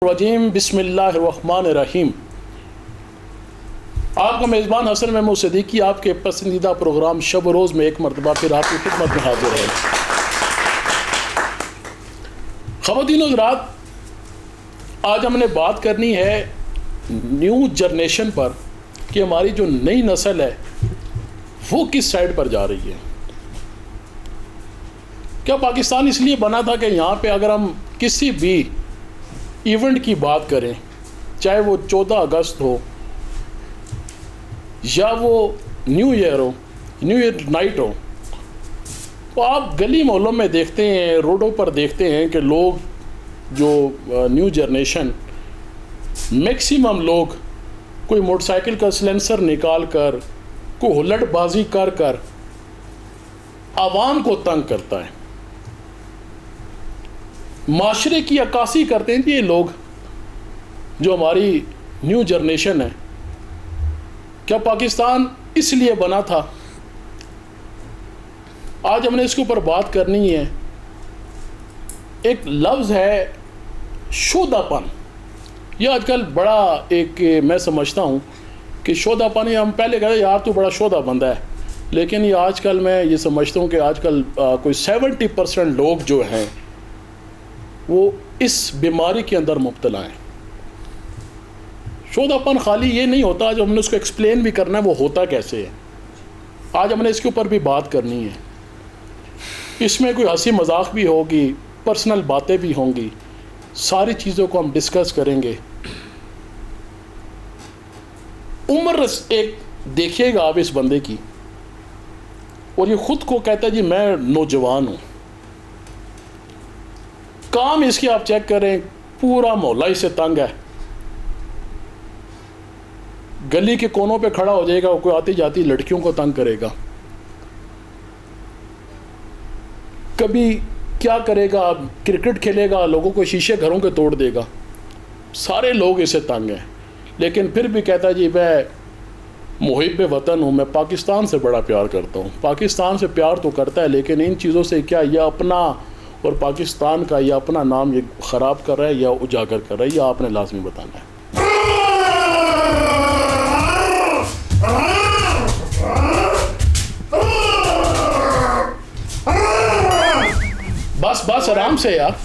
रजीम बिस्मिल्लाहिर्रहमानिर्रहीम। आपका मेज़बान हसन महमूद सिद्दीकी आपके पसंदीदा प्रोग्राम शब रोज़ में एक मरतबा फिर आपकी खिदमत में हाजिर है। ख़वातीन हज़रात, आज हमने बात करनी है न्यू जनरेशन पर कि हमारी जो नई नस्ल है वो किस साइड पर जा रही है। क्या पाकिस्तान इसलिए बना था कि यहाँ पे अगर हम किसी भी इवेंट की बात करें, चाहे वो 14 अगस्त हो या वो न्यू ईयर नाइट हो, तो आप गली मोहल्लों में देखते हैं, रोडों पर देखते हैं कि लोग जो न्यू जनरेशन मैक्सिमम लोग कोई मोटरसाइकिल का सिलेंसर निकाल कर, कोई हुल्लड़बाजी कर कर आवाम को तंग करता है, माशरे की अक्कासी करते हैं। ये लोग जो हमारी न्यू जनरेशन है, क्या पाकिस्तान इसलिए बना था? आज हमने इसके ऊपर बात करनी है। एक लफ्ज़ है शोधापन। यह आजकल बड़ा एक मैं समझता हूँ कि शोधापन, हम पहले कहते यार तू बड़ा शोधा बंदा है, लेकिन ये आजकल मैं ये समझता हूँ कि आजकल कोई 70% लोग जो हैं वो इस बीमारी के अंदर मुब्तला हैं। शोधापन खाली ये नहीं होता, आज हमने उसको एक्सप्लेन भी करना है वो होता कैसे है। आज हमने इसके ऊपर भी बात करनी है। इसमें कोई हंसी मजाक भी होगी, पर्सनल बातें भी होंगी, सारी चीज़ों को हम डिस्कस करेंगे। उम्र एक देखिएगा आप इस बंदे की, और ये खुद को कहता है जी मैं नौजवान हूँ। काम इसके आप चेक करें, पूरा मोहल्ला इससे तंग है। गली के कोनों पे खड़ा हो जाएगा, कोई आती जाती लड़कियों को तंग करेगा। कभी क्या करेगा, क्रिकेट खेलेगा, लोगों को शीशे घरों के तोड़ देगा। सारे लोग इससे तंग हैं, लेकिन फिर भी कहता जी मैं मुहिब वतन हूँ, मैं पाकिस्तान से बड़ा प्यार करता हूँ। पाकिस्तान से प्यार तो करता है, लेकिन इन चीज़ों से क्या यह अपना और पाकिस्तान का या अपना नाम ये ख़राब कर रहा है या उजागर कर रहा है, या आपने लाजमी बताना है। बस बस आराम से यार।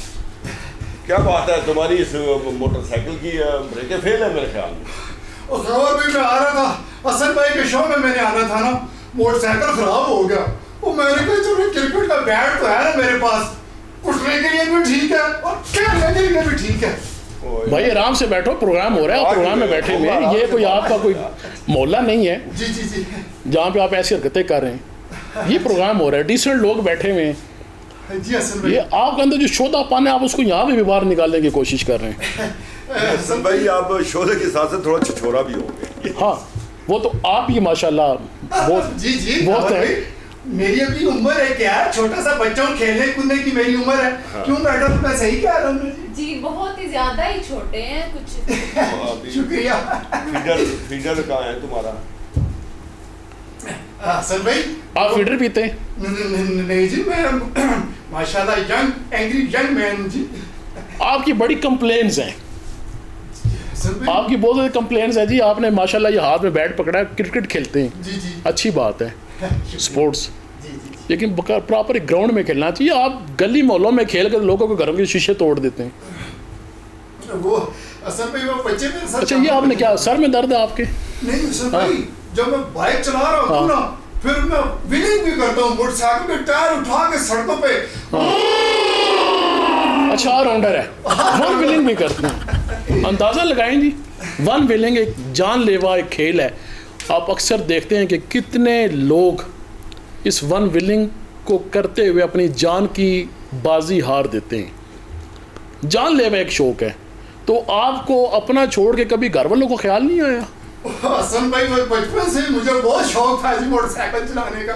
क्या बात है, तुम्हारी इस मोटरसाइकिल की ब्रेकें फेल है मेरे ख्याल में। खबर भी मैं आ रहा था, असल भाई के शो में मैंने आना था ना, मोटरसाइकिल खराब हो गया। वो मैंने कहा चलो क्रिकेट का बैट तो है ना मेरे पास, उठने के लिए भी ठीक है और खेलने के लिए भी ठीक है। भाई आराम से बैठो, प्रोग्राम हो रहा है, आप प्रोग्राम में बैठे हुए हैं। ये कोई आपका कोई मोहल्ला नहीं है जी जी जी जहाँ पे आप ऐसी हरकतें कर रहे हैं। ये प्रोग्राम हो रहा है, डिसेंट लोग बैठे हुए हैं। जी असल भाई, ये आपके अंदर जो शोधापन है आप उसको यहाँ पे भी बाहर निकालने की कोशिश कर रहे हैं। असल भाई आप शोधे के साथ साथ थोड़ा छिछोरा भी होंगे। हाँ, वो तो आप ही माशाल्लाह बहुत जी जी बहुत है। मेरी अभी उम्र है क्या, छोटा सा बच्चा हूँ, खेलने कूदने की मेरी उम्र है। हाँ। क्यों मैडम, मैं सही कह रहा हूँ जी? बहुत ही ज्यादा ही छोटे हैं कुछ। शुक्रिया। फीडर कहाँ है तुम्हारा? सर भाई आप फीडर पीते हैं? नहीं जी, मैं माशाल्लाह यंग एंग्री यंग मैन जी। आपकी बड़ी कंप्लेंट्स हैं, आपकी बहुत सारी कंप्लेंट्स है जी। आपने माशाल्लाह ये हाथ में बैट पकड़ा है, क्रिकेट खेलते हैं जी जी, अच्छी बात है, स्पोर्ट्स, जी जी, लेकिन प्रॉपर एक ग्राउंड में खेलना चाहिए। आप गली मोहल्लों में खेल कर लोगों के घरों के शीशे तोड़ देते हैं। वो असल में वो बच्चे मेरे साथ। अच्छा, ये आपने क्या, सर में दर्द है आपके? नहीं सर भाई, जब मैं बाइक चला रहा हूँ ना, फिर मैं व्हीलिंग भी करता हूँ, मोटरसाइकिल के टायर उठा के सड़कों पे। अच्छा, ऑलराउंडर है, वन व्हीलिंग भी करते हैं। अंदाज़ा लगाएं जी, वन व्हीलिंग एक जानलेवा एक खेल है। आप अक्सर देखते हैं कि कितने लोग इस वन व्हीलिंग को करते हुए अपनी जान की बाजी हार देते हैं। जानलेवा एक शौक है, तो आपको अपना छोड़ के कभी घर वालों को ख्याल नहीं आया? हसन भाई, मैं बचपन से मुझे बहुत शौक था जी मोटरसाइकिल चलाने का।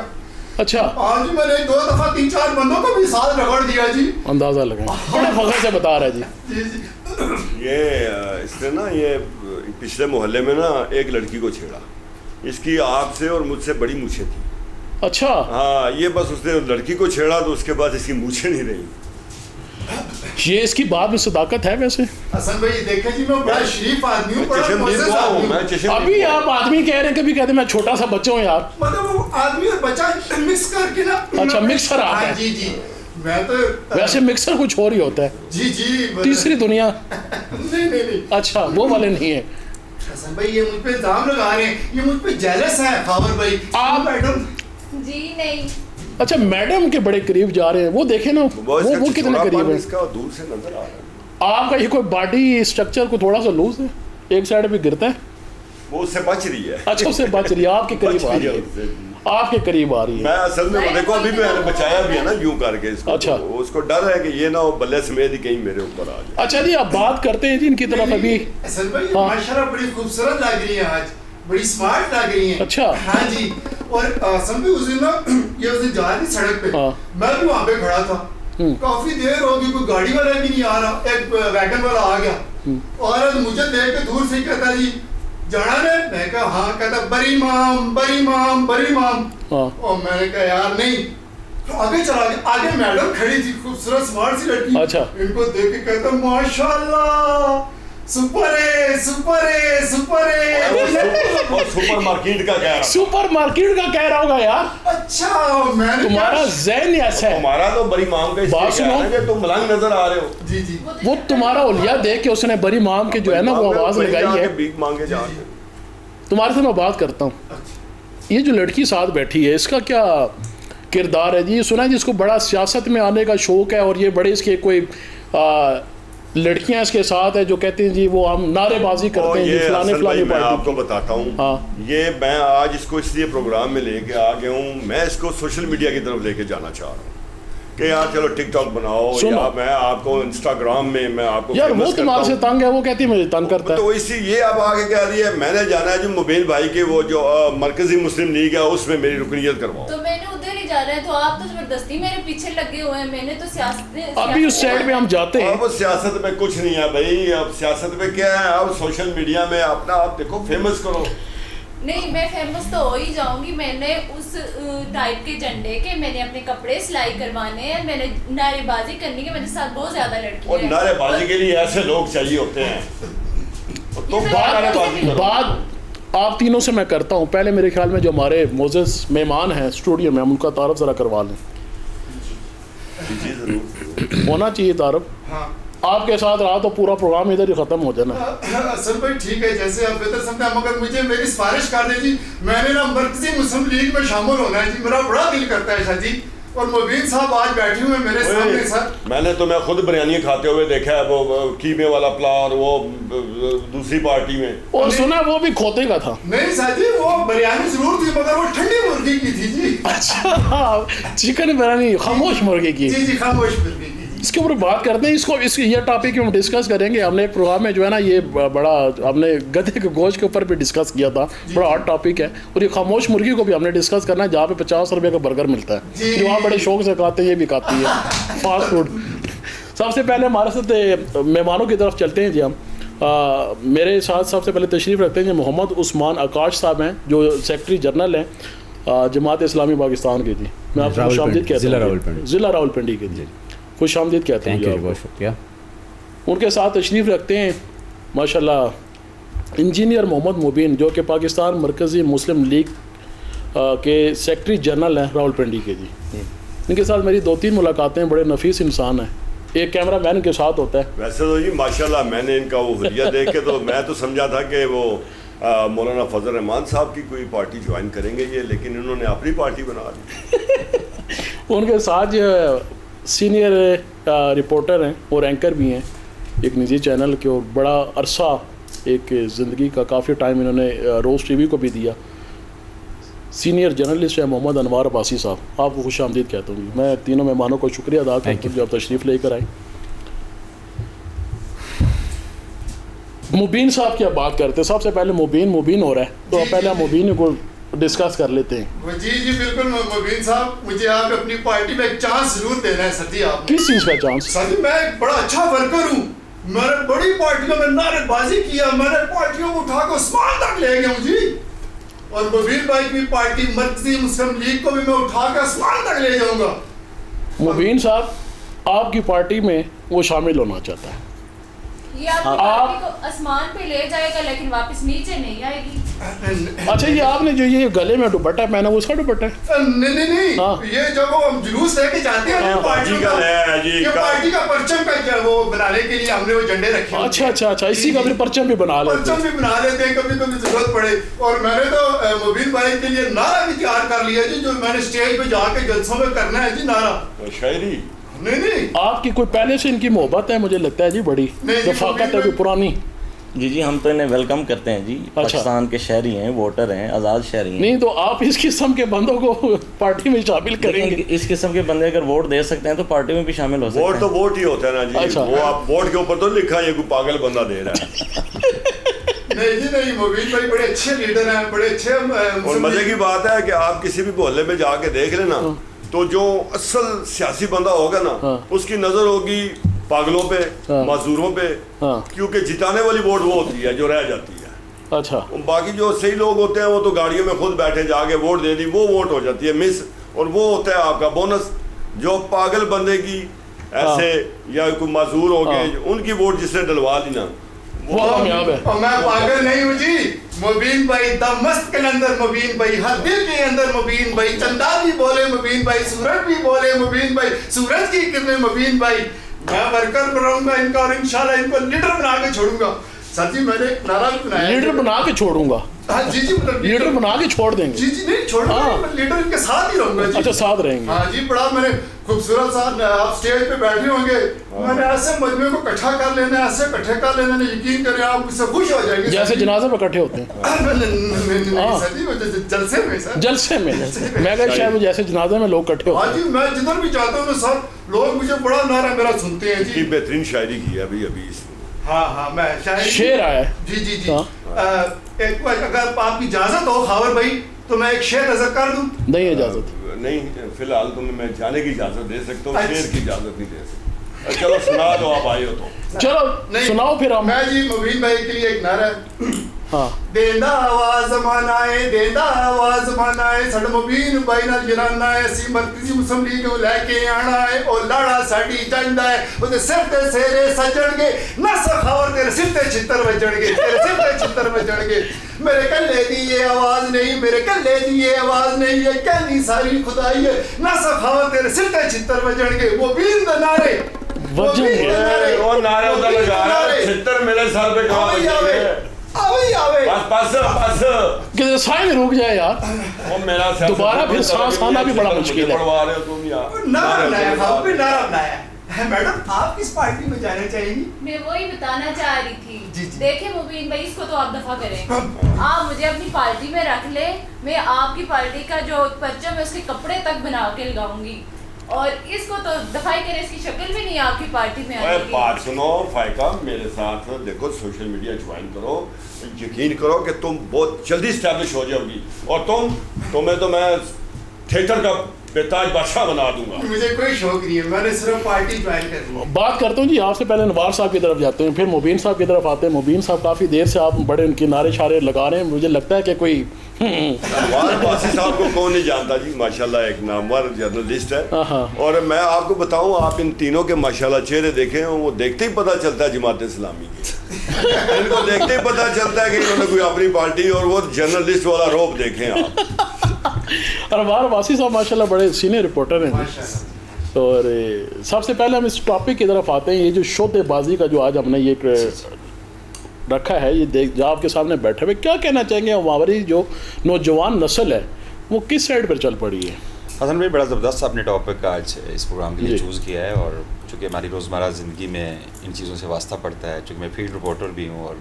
अच्छा, आज मैंने 2 दफा 3-4 बंदों को भी साथ रगड़ दिया जी। अंदाज़ा लगाएं, बड़े फख्र से बता रहा है जी। जी जी। ये इसने ना ये पिछले मोहल्ले में ना एक लड़की को छेड़ा। इसकी आपसे और मुझसे बड़ी मूछें थी। अच्छा, हाँ, ये बस उसने लड़की को छेड़ा तो उसके बाद इसकी मूछें नहीं रही। ये इसकी बात में सदाकत है वैसे? हसन भाई देखें जी, मैं बड़ा शरीफ आदमी हूँ, बड़ा मुअज़्ज़ज़ आदमी हूँ। मैं चश्मदीद अभी आप आदमी कह रहे हैं, कभी कहते हैं मैं छोटा सा बच्चा हूँ यार। मतलब वो आदमी और बच्चा मिक्स करके ना। अच्छा, मिक्सर आप हाँ हैं। जी जी, मैं तो वैसे मिक्सर कुछ और ही होता है, जी जी तीसरी दुनिया। नहीं नहीं नहीं अच्छा, वो वाले नहीं है। हसन भाई ये मुझ पे इल्जाम लगा रहे हैं, ये मुझ पे जेलस है खावर भाई। आप- मैडम जी नहीं। अच्छा, मैडम के बड़े करीब जा रहे हैं, वो देखे ना, वो कितने करीब है। इसका दूर से नजर आ रहा है। आपका ये कोई बॉडी स्ट्रक्चर को थोड़ा सा लूज है, एक साइड पे गिरता है। वो उससे बच रही है। अच्छा, उससे बच रही है, आपके करीब आ रही है, आपके करीब आ रही है। मैं असल में वो देखो अभी भी मैंने बचाया भी है ना यूं करके इसको। अच्छा। तो उसको डर है कि ये ना वो बल्ले समेत ही कहीं मेरे ऊपर आ जाए। अच्छा जी, अब बात करते हैं जी इनकी तरफ अभी। असल भाई हाँ। माशाल्लाह बड़ी खूबसूरत लग रही है आज, बड़ी स्मार्ट लग रही है। अच्छा। हाँ जी। और असल में उस दिन ना ये उस दिन जा रही थी सड़क पे, हाँ। मैं भी वहाँ पे खड़ा था, काफी देर हो गई, कोई गाड़ी वाला भी नहीं आ रहा, एक वैगन वाला आ गया और मुझे देख के दूर से ही कहता जी जाना ने, मैं कहा हाँ, कहता बरी माम बरी माम बरी माम। हाँ। और मैंने कहा यार नहीं, तो आगे चला गया। आगे मैडम खड़ी थी, खूबसूरत स्मार्ट सी लड़की। अच्छा। इनको देख के कहता माशाल्लाह, सुपर है सुपर है सुपर है। और सुपर मार्केट का कह रहा सुपर मार्केट का कह रहा होगा यार, अच्छा मैंने तुम्हारा ज़हन ऐसा है। हमारा तो बड़ी माम का बात इसलिए सुनो। कह रहे हैं कि तुम मलंग नजर आ रहे हो। जी जी वो तुम्हारा उलिया देख के उसने बड़ी माम के जो है ना वो आवाज लगाई है। भीख मांगे जाके। तुम्हारे से मैं बात करता हूँ, ये जो लड़की साथ बैठी है इसका क्या किरदार है जी? ये सुना है जिसको बड़ा सियासत में आने का शौक है और ये बड़े इसके कोई लड़कियां इसके साथ है जो कहती हैं जी वो हम नारेबाजी करते हैं जी, ये फलाने असल भाई फलाने मैं पार्टी। आपको बताता हूँ। हाँ। ये मैं आज इसको इसलिए प्रोग्राम में लेके आ गया हूँ, मैं इसको सोशल मीडिया की तरफ लेके जाना चाह रहा हूँ कि यार चलो टिकटॉक बनाओ, सुनो। या मैं आपको इंस्टाग्राम में मैं आपको यार वो famous तुम्हारे से करता हूँ। तंग है, वो कहती है मुझे तंग करता है। तो इसी ये अब आगे कह रही है मैंने जाना है जो मुबीन भाई के वो जो मरकजी मुस्लिम लीग है उसमें मेरी रुकनीत करवाओ। तो मैंने उधर ही जाना है, तो आप तो जबरदस्ती मेरे पीछे लगे हुए हैं। मैंने तो सियासत अभी उस साइड में हम जाते हैं। अब सियासत में कुछ नहीं है भाई, अब सियासत में क्या है, अब सोशल मीडिया में अपना आप देखो फेमस करो। नहीं, मैं फेमस तो हो ही जाऊंगी। मैंने उस टाइप के झंडे के मैंने अपने कपड़े सिलाई करवाने हैं, मैंने नारेबाजी करनी है। मेरे साथ बहुत ज्यादा लड़कियां और हैं। नारेबाजी के लिए ऐसे लोग चाहिए होते हैं। तो नारेबाजी करो। बात आप तीनों से मैं करता हूँ। पहले मेरे ख्याल में जो हमारे मोजेस मेहमान हैं स्टूडियो में, हम उनका तारफ ज़रा करवा लें। जी जरूर। होना चाहिए तारफ। हाँ आपके साथ रहा तो पूरा प्रोग्राम इधर ही ख़त्म हो जाना। असल भाई ठीक है, जैसे आप बेहतर समझे, मगर मुझे मेरी सिफारिश कर दे जी, मैंने ना मरकजी मुस्लिम लीग में शामिल होना है जी, मेरा बड़ा दिल करता है शाह जी। और मुबीन साहब आज बैठे हुए मेरे सामने सर। मैंने तो मैं खुद बिरयानी खाते हुए देखा है, वो कीमे वाला पुलाव, वो दूसरी पार्टी में। और सुना वो भी खोते का था। नहीं साहब जी, वो बिरयानी जरूर थी मगर वो ठंडी मुर्गी की थी जी। अच्छा, चिकन बिरयानी खामोश मुर्गे की। जी जी खामोश मुर्गी की। इसके ऊपर बात करते हैं। इसको इस ये टॉपिक हम डिस्कस करेंगे। हमने एक प्रोग्राम में जो है ना ये बड़ा हमने गधे के गोश्त के ऊपर भी डिस्कस किया था, बड़ा हॉट टॉपिक है। और ये खामोश मुर्गी को भी हमने डिस्कस करना है, जहाँ पे 50 रुपये का बर्गर मिलता है, जो आप बड़े शौक से खाते हैं, ये भी खाती है फास्ट फूड। सबसे पहले हमारे साथ मेहमानों की तरफ चलते हैं जी हम। मेरे साथ सबसे पहले तशरीफ़ रखते हैं जी मोहम्मद उस्मान आकाश साहब हैं, जो सेक्रेटरी जनरल हैं जमात इस्लामी पाकिस्तान के जी। मैं आपको खुश आमदीद कहता हूँ, ज़िला रावलपिंडी के जी खुश आमदीद कहते हैं। बहुत शुक्रिया। उनके साथ तशरीफ़ रखते हैं माशाल्लाह इंजीनियर मोहम्मद मुबीन, जो कि पाकिस्तान मरकज़ी मुस्लिम लीग के सेक्रेटरी जनरल हैं रावलपिंडी के जी। इनके साथ मेरी 2-3 मुलाकातें, बड़े नफीस इंसान हैं। एक कैमरा मैन के साथ होता है। वैसे तो जी माशाल्लाह मैंने इनका वो हुलिया देख के तो मैं तो समझा था कि वो मौलाना फजल रहमान साहब की कोई पार्टी ज्वाइन करेंगे ये, लेकिन इन्होंने अपनी पार्टी बना ली। उनके साथ सीनियर रिपोर्टर हैं और एंकर भी हैं एक निजी चैनल के, और बड़ा अरसा एक ज़िंदगी का काफ़ी टाइम इन्होंने रोज़ टीवी को भी दिया। सीनियर जर्नलिस्ट है मोहम्मद अनवार अब्बासी साहब। आपको खुश आमदीद कहता हूँ। मैं तीनों मेहमानों को शुक्रिया अदा करता हूँ जो आप तशरीफ़ लेकर आए। मुबीन साहब की आप बात करते हैं। सबसे पहले मुबीन हो रहा है, तो पहले हम मुबीन को डिस्कस कर लेते हैं। जी जी बिल्कुल मुबीन साहब, मुझे आप अपनी पार्टी में एक चांस जरूर देना है सर जी। आप किस चीज़ का चांस? सर जी मैं एक बड़ा अच्छा वर्कर हूँ, मैंने बड़ी पार्टियों में नारेबाजी किया, मैंने पार्टियों को उठा कर आसमान तक ले गया हूँ जी। और मुबीन भाई की पार्टी मरकजी मुस्लिम लीग को भी मैं उठा कर आसमान तक ले जाऊंगा। मुबीन साहब आपकी पार्टी में वो शामिल होना चाहता है। ये आपकी पार्टी को आसमान पे ले जाएगा लेकिन वापस नीचे नहीं आएगी। अच्छा, ये आपने जो ये गले में दुपट्टा पहना वो उसका दुपट्टा है? नहीं हाँ। ये जब हम जुलूस लेके जाते हैं हाँ। पार्टी जी का है, जी ये का। पार्टी का परचम का वो बनाने के लिए हमने वो झंडे रखे होते अच्छा हैं। अच्छा अच्छा, इसी का फिर परचम भी बना लेते परचम भी बना लेते हैं कभी कभी जरूरत पड़े। और मैंने तो मुबीन भाई के लिए नारा भी तैयार कर लिया जी, जो मैंने स्टेज पे जाके जलसों में करना है जी नारा। शायरी नहीं आपकी कोई पहले से इनकी मोहब्बत है मुझे लगता है जी बड़ी, नहीं जी, रफाकत है मुबीन कोई भाई- पुरानी? जी हम तो इन्हें वेलकम करते हैं जी। पाकिस्तान के शहरी हैं, वोटर हैं, आज़ाद शहरी हैं। नहीं तो आप इस किस्म के बंदों को पार्टी में शामिल करेंगे? लेकिन इस किस्म के बंदे अगर वोट दे सकते हैं तो पार्टी में भी शामिल हो सकते वोट हैं। तो वोट ही होता है ना जी। अच्छा। वो आप वोट के ऊपर तो लिखा है ये कोई पागल बंदा दे रहा है। नहीं जी नहीं, मुबीन भाई बड़े अच्छे लीडर हैं, बड़े अच्छे और मजे की बात है कि आप किसी भी मोहल्ले में जाके देख लेना तो जो असल सियासी बंदा होगा ना हाँ। उसकी नजर होगी पागलों पे, हाँ। मजदूरों पे, हाँ। क्योंकि जिताने वाली वोट वो होती है जो रह जाती है। अच्छा, बाकी जो सही लोग होते हैं वो तो गाड़ियों में खुद बैठे जाके वोट दे दी, वो वोट हो जाती है मिस, और वो होता है आपका बोनस। जो पागल बंदे की ऐसे या कोई मजदूर हो गए उनकी वोट जिसने डलवा दी ना वो कामयाब है। और मैं पागल नहीं हूँ जी। मुबीन भाई द मस्त कलंदर मुबीन भाई, हर दिल के अंदर मुबीन भाई, चंदा भी बोले मुबीन भाई, सूरज भी बोले मुबीन भाई, सूरज की किरणें मुबीन भाई। मैं वर्कर बनाऊंगा इनका और इंशाल्लाह इनको लीडर बना के छोड़ूंगा। सर जी मैंने एक नारा भी बनाया, लीडर बना के छोड़ूंगा। हाँ जी जी, मतलब लीडर बना के छोड़ देंगे? जी जी नहीं छोड़ूंगा, हाँ। मैं लीडर इनके साथ ही रहूंगा जी। अच्छा, साथ रहेंगे। हाँ जी, बड़ा मैंने खूबसूरत सा आप स्टेज पे बैठे होंगे, मैंने ऐसे मजमे को इकट्ठा कर लेना, ऐसे इकट्ठे कर लेना, यकीन करें आप उससे खुश हो जाएंगे। जैसे जनाजे में इकट्ठे होते हैं नहीं सर जी, वो जलसे में सर। जलसे में। मैं कहा शायद वो जैसे जनाजे में लोग इकट्ठे हाँ होते जी, मैं जिधर भी जाता हूँ ना सर, लोग मुझे बड़ा नारा मेरा सुनते हैं की जी। बेहतरीन शायरी की है अभी अभी इसने। हाँ हाँ, मैं शायद शेर आया है। जी जी जी। हाँ। एक बार अगर आपकी इजाजत हो खावर भाई तो मैं एक शेर नजर कर दूं। नहीं इजाजत? नहीं, फिलहाल तुम्हें मैं जाने की इजाजत दे सकता हूँ, अच्छा। शेर की इजाजत नहीं दे सकता। चलो सुना दो, आप आए हो तो। चलो सुनाओ फिर हम। मैं जी मुबीन भाई के लिए एक नारा है। हाँ, देंदा आवाज मनाए, देंदा आवाज मनाए, सड़ मुबीन भाई नाल जनाना है, सी मरकजी मुस्लिम लीग को लेके आना है, ओ लाड़ा साडी चंदा है, ओदे सिर ते सेरे सजणगे, नस खावर तेरे सिर ते छितर वजणगे, तेरे सिर ते छितर वजणगे। मेरे कल्ले दी ये आवाज नहीं, मेरे कल्ले दी ये आवाज नहीं, ये कहनी सारी खुदाई है, नस खावर तेरे सिर ते छितर वजणगे। मुबीन दा नारे वजन वो नारा उधर लगा रहा है, 76 मेरे सर पे कहाँ बजेंगे? आवे आवे बस बस किधर साइन रुक जाए यार। वो मेरा सिर दोबारा फिर सांस आना भी बड़ा मुश्किल है। पढ़वा रहे हो तुम यार। नारा बनाया, खाओ भी नारा बनाया है। मैडम आप किस पार्टी में जाना चाहेंगी? मैं वही बताना चाह रही थी। जी, जी। देखिए मुबीन भाई, इसको तो आप दफा करें। आप मुझे अपनी पार्टी में रख ले, मैं आपकी पार्टी का जो परचम है उसके कपड़े तक बना के लगाऊंगी, और इसको तो दफाई करे, इसकी शक्ल भी नहीं आपकी पार्टी में ओए आएगी। बात सुनो फायका, मेरे साथ देखो सोशल मीडिया ज्वाइन करो, यकीन करो कि तुम बहुत जल्दी स्टैब्लिश हो जाओगी, और तुम्हें तो मैं थिएटर का बेताज बादशाह बना दूंगा। मुझे कोई शौक नहीं है, मैंने सिर्फ पार्टी ज्वाइन करनी है। बात करता हूँ जी आपसे, पहले नवार साहब की तरफ जाते हैं, फिर मुबीन साहब की तरफ आते हैं। मुबीन साहब काफ़ी देर से आप बड़े उनके नारे शारे लगा रहे हैं, मुझे लगता है कि कोई वासी साहब को कौन नहीं जानता जी, माशाल्लाह एक नामवर जर्नलिस्ट है। हाँ। और मैं आपको बताऊं, आप इन तीनों के माशाल्लाह चेहरे देखें, वो देखते ही पता चलता है जमात इस्लामी की। इनको देखते ही पता चलता है कि इन्होंने कोई अपनी पार्टी, और वो जर्नलिस्ट वाला रोब देखें आप। और हमारे वासी साहब माशाल्लाह बड़े सीनियर रिपोर्टर हैं। माशाल्लाह। और सबसे पहले हम इस टॉपिक की तरफ आते हैं। ये जो शोतेबाजी का जो आज हमने ये रखा है, ये देख जो आपके सामने बैठे हुए, क्या कहना चाहेंगे हमारी जो नौजवान नस्ल है वो किस साइड पर चल पड़ी है? हसन भाई, बड़ा ज़बरदस्त आपने टॉपिक आज इस प्रोग्राम के लिए जी। चूज़ किया है, और चूँकि हमारी रोज़मर्रा ज़िंदगी में इन चीज़ों से वास्ता पड़ता है, चूँकि मैं फील्ड रिपोर्टर भी हूँ और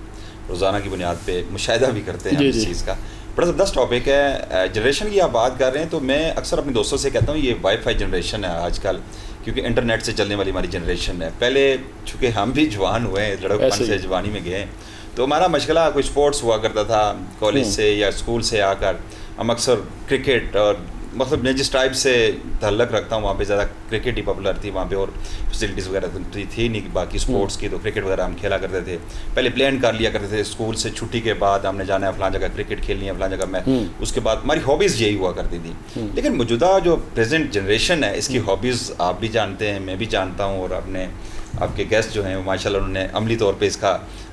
रोज़ाना की बुनियाद पे मुशाहिदा भी करते हैं जी, इस जी। चीज़ का। बड़ा ज़बरदस्त टॉपिक है। जनरेशन की आप बात कर रहे हैं तो मैं अक्सर अपने दोस्तों से कहता हूँ ये वाईफाई जनरेशन है आजकल, क्योंकि इंटरनेट से चलने वाली हमारी जनरेशन है। पहले चूँकि हम भी जवान हुए हैं, लड़कपन ऐसे से ही। जवानी में गए, तो हमारा मशगला कोई स्पोर्ट्स हुआ करता था कॉलेज से या स्कूल से आकर। हम अक्सर क्रिकेट और मतलब मैं जिस टाइप से तल्लक रखता हूँ वहाँ पे ज़्यादा क्रिकेट ही पॉपुलर थी वहाँ पे, और फैसिलिटीज़ वगैरह तो थी नहीं बाकी स्पोर्ट्स की, तो क्रिकेट वगैरह हम खेला करते थे। पहले प्लान कर लिया करते थे स्कूल से छुट्टी के बाद हमने जाना है फलां जगह क्रिकेट खेलनी है, फलां जगह मैं, उसके बाद हमारी हॉबीज़ यही हुआ करती थी। लेकिन मौजूदा जो प्रेजेंट जनरेशन है इसकी हॉबीज़ आप भी जानते हैं, मैं भी जानता हूँ, और आपके गेस्ट जो हैं माशाल्लाह उन्होंने अमली तौर पे इसका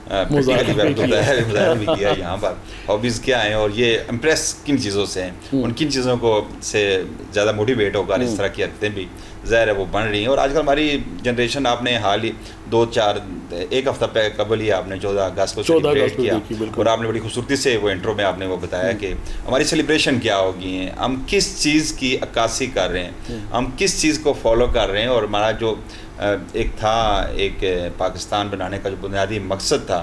प्रैक्टिकली मुज़ाहिरा भी किया है यहाँ पर। हॉबीज़ क्या हैं और ये इम्प्रेस किन चीज़ों से हैं, उन किन चीज़ों को से ज़्यादा मोटिवेट होकर इस तरह की हरकतें भी ज़ाहिर है वो बन रही हैं। और आजकल हमारी जनरेशन, आपने हाल ही 1 हफ़्ता कबल ही आपने 14 अगस्त को सेलिब्रेट किया, और आपने बड़ी खूबसूरती से वो इंट्रो में आपने वो बताया कि हमारी सेलिब्रेशन क्या होगी हैं, हम किस चीज़ की अक्कासी कर रहे हैं, हम किस चीज़ को फॉलो कर रहे हैं, और हमारा जो एक पाकिस्तान बनाने का जो बुनियादी मकसद था,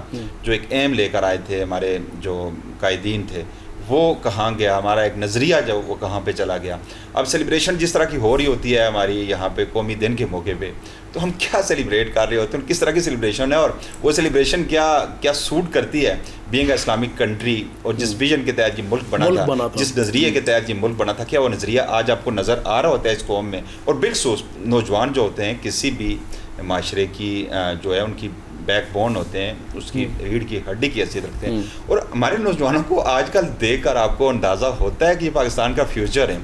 जो एक एम लेकर आए थे हमारे जो कायदीन थे, वो कहाँ गया, हमारा एक नज़रिया जो वो कहाँ पे चला गया। अब सेलिब्रेशन जिस तरह की हो रही होती है हमारी यहाँ पे कौमी दिन के मौके पे, तो हम क्या सेलिब्रेट कर रहे होते हैं, किस तरह की सेलिब्रेशन है, और वो सेलिब्रेशन क्या सूट करती है बीइंग अ इस्लामिक कंट्री, और जिस विजन के तहत ये मुल्क बना था, जिस नज़रिए के तहत ये मुल्क बना था, क्या वो नज़रिया आज आपको नज़र आ रहा होता है इस कौम में। और बिल्कुल नौजवान जो होते हैं किसी भी माशरे की जो है उनकी बैकबोन होते हैं, उसकी रीढ़ की हड्डी की हैसियत रखते हैं, और हमारे नौजवानों को आजकल देखकर आपको अंदाज़ा होता है कि ये पाकिस्तान का फ्यूचर है।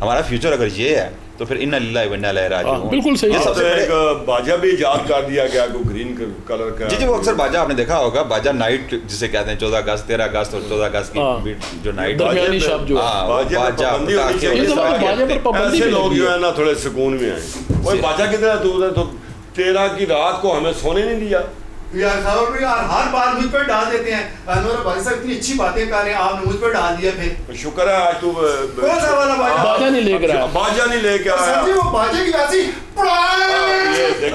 हमारा फ्यूचर अगर ये है तो फिर इन्ना लिल्लाहि व इन्ना इलैहि राजिऊन। बिल्कुल सही। सबसे एक बाजा भी इजाद कर दिया गया को ग्रीन कलर का। जी वो अक्सर बाजा आपने देखा होगा, बाजा नाइट जिसे कहते हैं, 14 अगस्त 13 अगस्त और 14 अगस्त की जो नाइट दरमियानी शब जो ऐसे लोग जो है ना थोड़े सुकून में आए। वो बाजा कितना दूर है, तो 13 की रात को हमें सोने नहीं दिया यार। खबर यार हर बार मुझ पर डाल देते हैं, अनवर भाई साहब इतनी अच्छी बातें कर रहे हैं, आपने मुझ पर डाल दिया। फिर शुक्र है आज तू कौन सा वाला बाजा नहीं लेकर आया, बाजा नहीं लेके आया सर जी। वो बाजे की ऐसी ये देख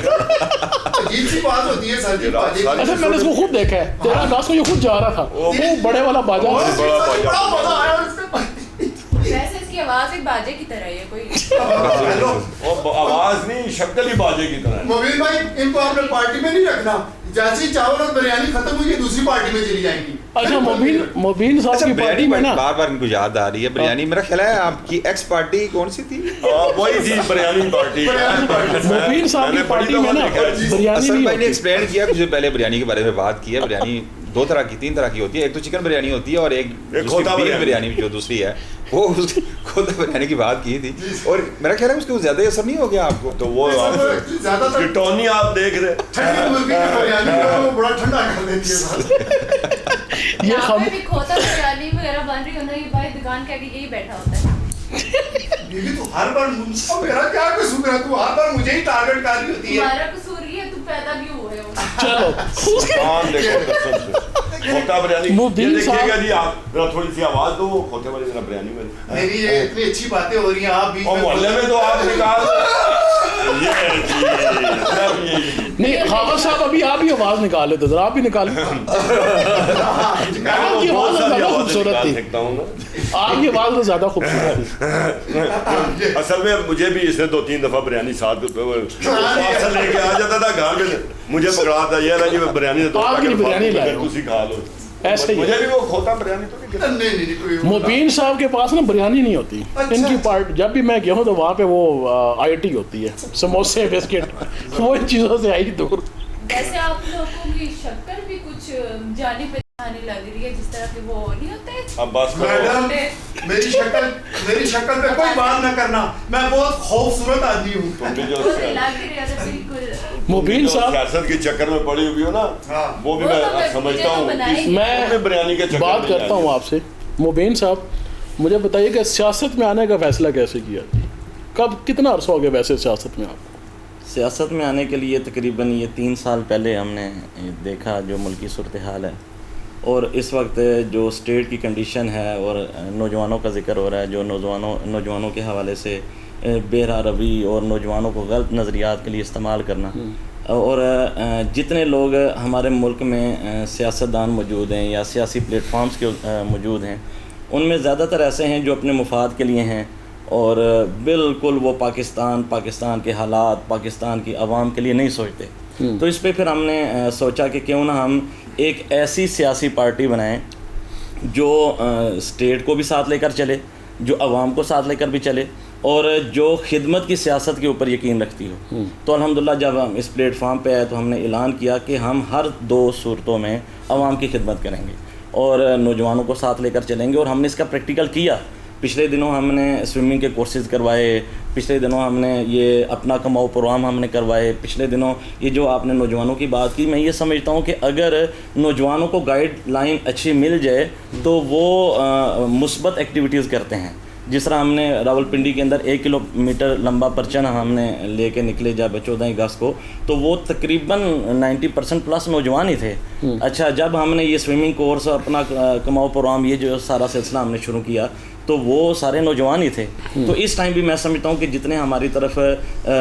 अजीब सी बात होती है सर जी बाजे की। अच्छा मैंने इसको खुद देखा है, 13 अगस्त को ये खुद जा रहा था, वो बड़े वाला बाजा, बड़ा मजा आया उससे। वैसे इसकी आवाज एक बाजे की तरह है, कोई आवाज नहीं, शक्ल ही बाजे की तरह है। मोबिन भाई इनको आपने पार्टी में नहीं रखना, जैसे चावल और बिरयानी खत्म हुई दूसरी पार्टी में चली जाएंगी। अच्छा मोबिन साहब की पार्टी में ना बार इनको याद आ रही है बिरयानी, मेरा ख्याल है आपकी एक्स पार्टी कौन सी थी? वही थी बिरयानी पार्टी। मोबिन साहब की पार्टी में ना बिरयानी भाई ने एक्सप्लेन किया मुझे पहले बिरयानी के बारे में बात की है। बिरयानी 2 तरह की 3 तरह की होती है, एक तो चिकन बिरयानी होती है और एक खोता बिरयानी जो दूसरी है, वो खोता बिरयानी की बात की थी। और मेरा ख्याल है उसके ज़्यादा असर नहीं हो गया आपको, तो वो ज़्यादा टोनी आप देख रहे बड़ा ठंडा कर देती है। ये हमें भी खोता बिरयानी वगैरह बन रही होना, ये भाई दुकान के आगे यही बैठा होता है। ये तो हर बार मेरा क्या कसूर है, तू हर बार मुझे ही टारगेट कर रही होती है। तुम्हारा कसूर ये है, तुम पैदा क्यों हुए हो। चलो देखो खोता बिरयानी ये देखिएगा जी, आप थोड़ी सी आवाज दो, खोते वाली जरा बिरयानी में। मेरी ये इतनी अच्छी बातें हो रही हैं, आप बीच में मोहल्ले में तो आप निकाल नहीं। हाँ साहब अभी आप ही आवाज निकाले तो जरा आप ही निकालें। आपकी आवाज तो ज्यादा खूबसूरत थी, आपकी आवाज तो ज्यादा खूबसूरत थी। असल में मुझे भी इसने 2-3 दफा बिरयानी साथ लेके आ जाता था घर में, मुझे पकड़ा था ये जी बिरयानी तुसी खा लो, ऐसे ही मुझे भी वो खोता बिरयानी तो नहीं। मुबीन साहब के पास ना बिरयानी नहीं होती। अच्छा। इनकी पार्ट जब भी मैं गया हूँ तो वहाँ पे वो आईटी होती है, समोसे बिस्किट, वो इन चीज़ों से आई दूर। वैसे आप लोगों की शक्ल भी कुछ जानी पहचानी लग रही है, जिस तरह के वो नहीं होते। अब बस मैडम मेरी शक्ल पे कोई बात ना करना, मैं बहुत खूबसूरत आदमी हूँ। मुबीन साहब सियासत के चक्कर में पड़ी हुई हो ना, वो भी मैं समझता हूँ। मैं बिरयानी के चक्कर बात करता हूँ आपसे। मुबीन साहब मुझे बताइए कि सियासत में आने का फैसला कैसे किया, कब कितना अर्सा हो गया वैसे सियासत में आपको? सियासत में आने के लिए तकरीबन ये 3 साल पहले हमने देखा जो मुल्की सूरत हाल है, और इस वक्त जो स्टेट की कंडीशन है और नौजवानों का जिक्र हो रहा है, जो नौजवानों के हवाले से बेरा रवि और नौजवानों को गलत नज़रियात के लिए इस्तेमाल करना, और जितने लोग हमारे मुल्क में सियासतदान मौजूद हैं या सियासी प्लेटफॉर्म्स के मौजूद हैं, उनमें ज़्यादातर ऐसे हैं जो अपने मुफाद के लिए हैं और बिल्कुल वो पाकिस्तान के हालात, पाकिस्तान की आवाम के लिए नहीं सोचते। तो इस पे फिर हमने सोचा कि क्यों ना हम एक ऐसी सियासी पार्टी बनाएं जो स्टेट को भी साथ लेकर चले, जो आवाम को साथ लेकर भी चले और जो खिदमत की सियासत के ऊपर यकीन रखती हो। तो अल्हम्दुलिल्लाह जब हम इस प्लेटफार्म पे आए तो हमने ऐलान किया कि हम हर 2 सूरतों में आवाम की खिदमत करेंगे और नौजवानों को साथ लेकर चलेंगे, और हमने इसका प्रैक्टिकल किया। पिछले दिनों हमने स्विमिंग के कोर्सेज़ करवाए, पिछले दिनों हमने ये अपना कमाओ प्रोग्राम हमने करवाए, पिछले दिनों ये जो आपने नौजवानों की बात की, मैं ये समझता हूँ कि अगर नौजवानों को गाइडलाइन अच्छी मिल जाए तो वो मुस्बत एक्टिविटीज़ करते हैं। जिस तरह हमने रावलपिंडी के अंदर 1 किलोमीटर लंबा परचन हमने लेके निकले जब 14 अगस्त को, तो वो तकरीबन 90% प्लस नौजवान ही थे। अच्छा, जब हमने ये स्विमिंग कोर्स अपना कमाओ प्रोग्राम ये जो सारा सिलसिला हमने शुरू किया तो वो सारे नौजवान ही थे। तो इस टाइम भी मैं समझता हूँ कि जितने हमारी तरफ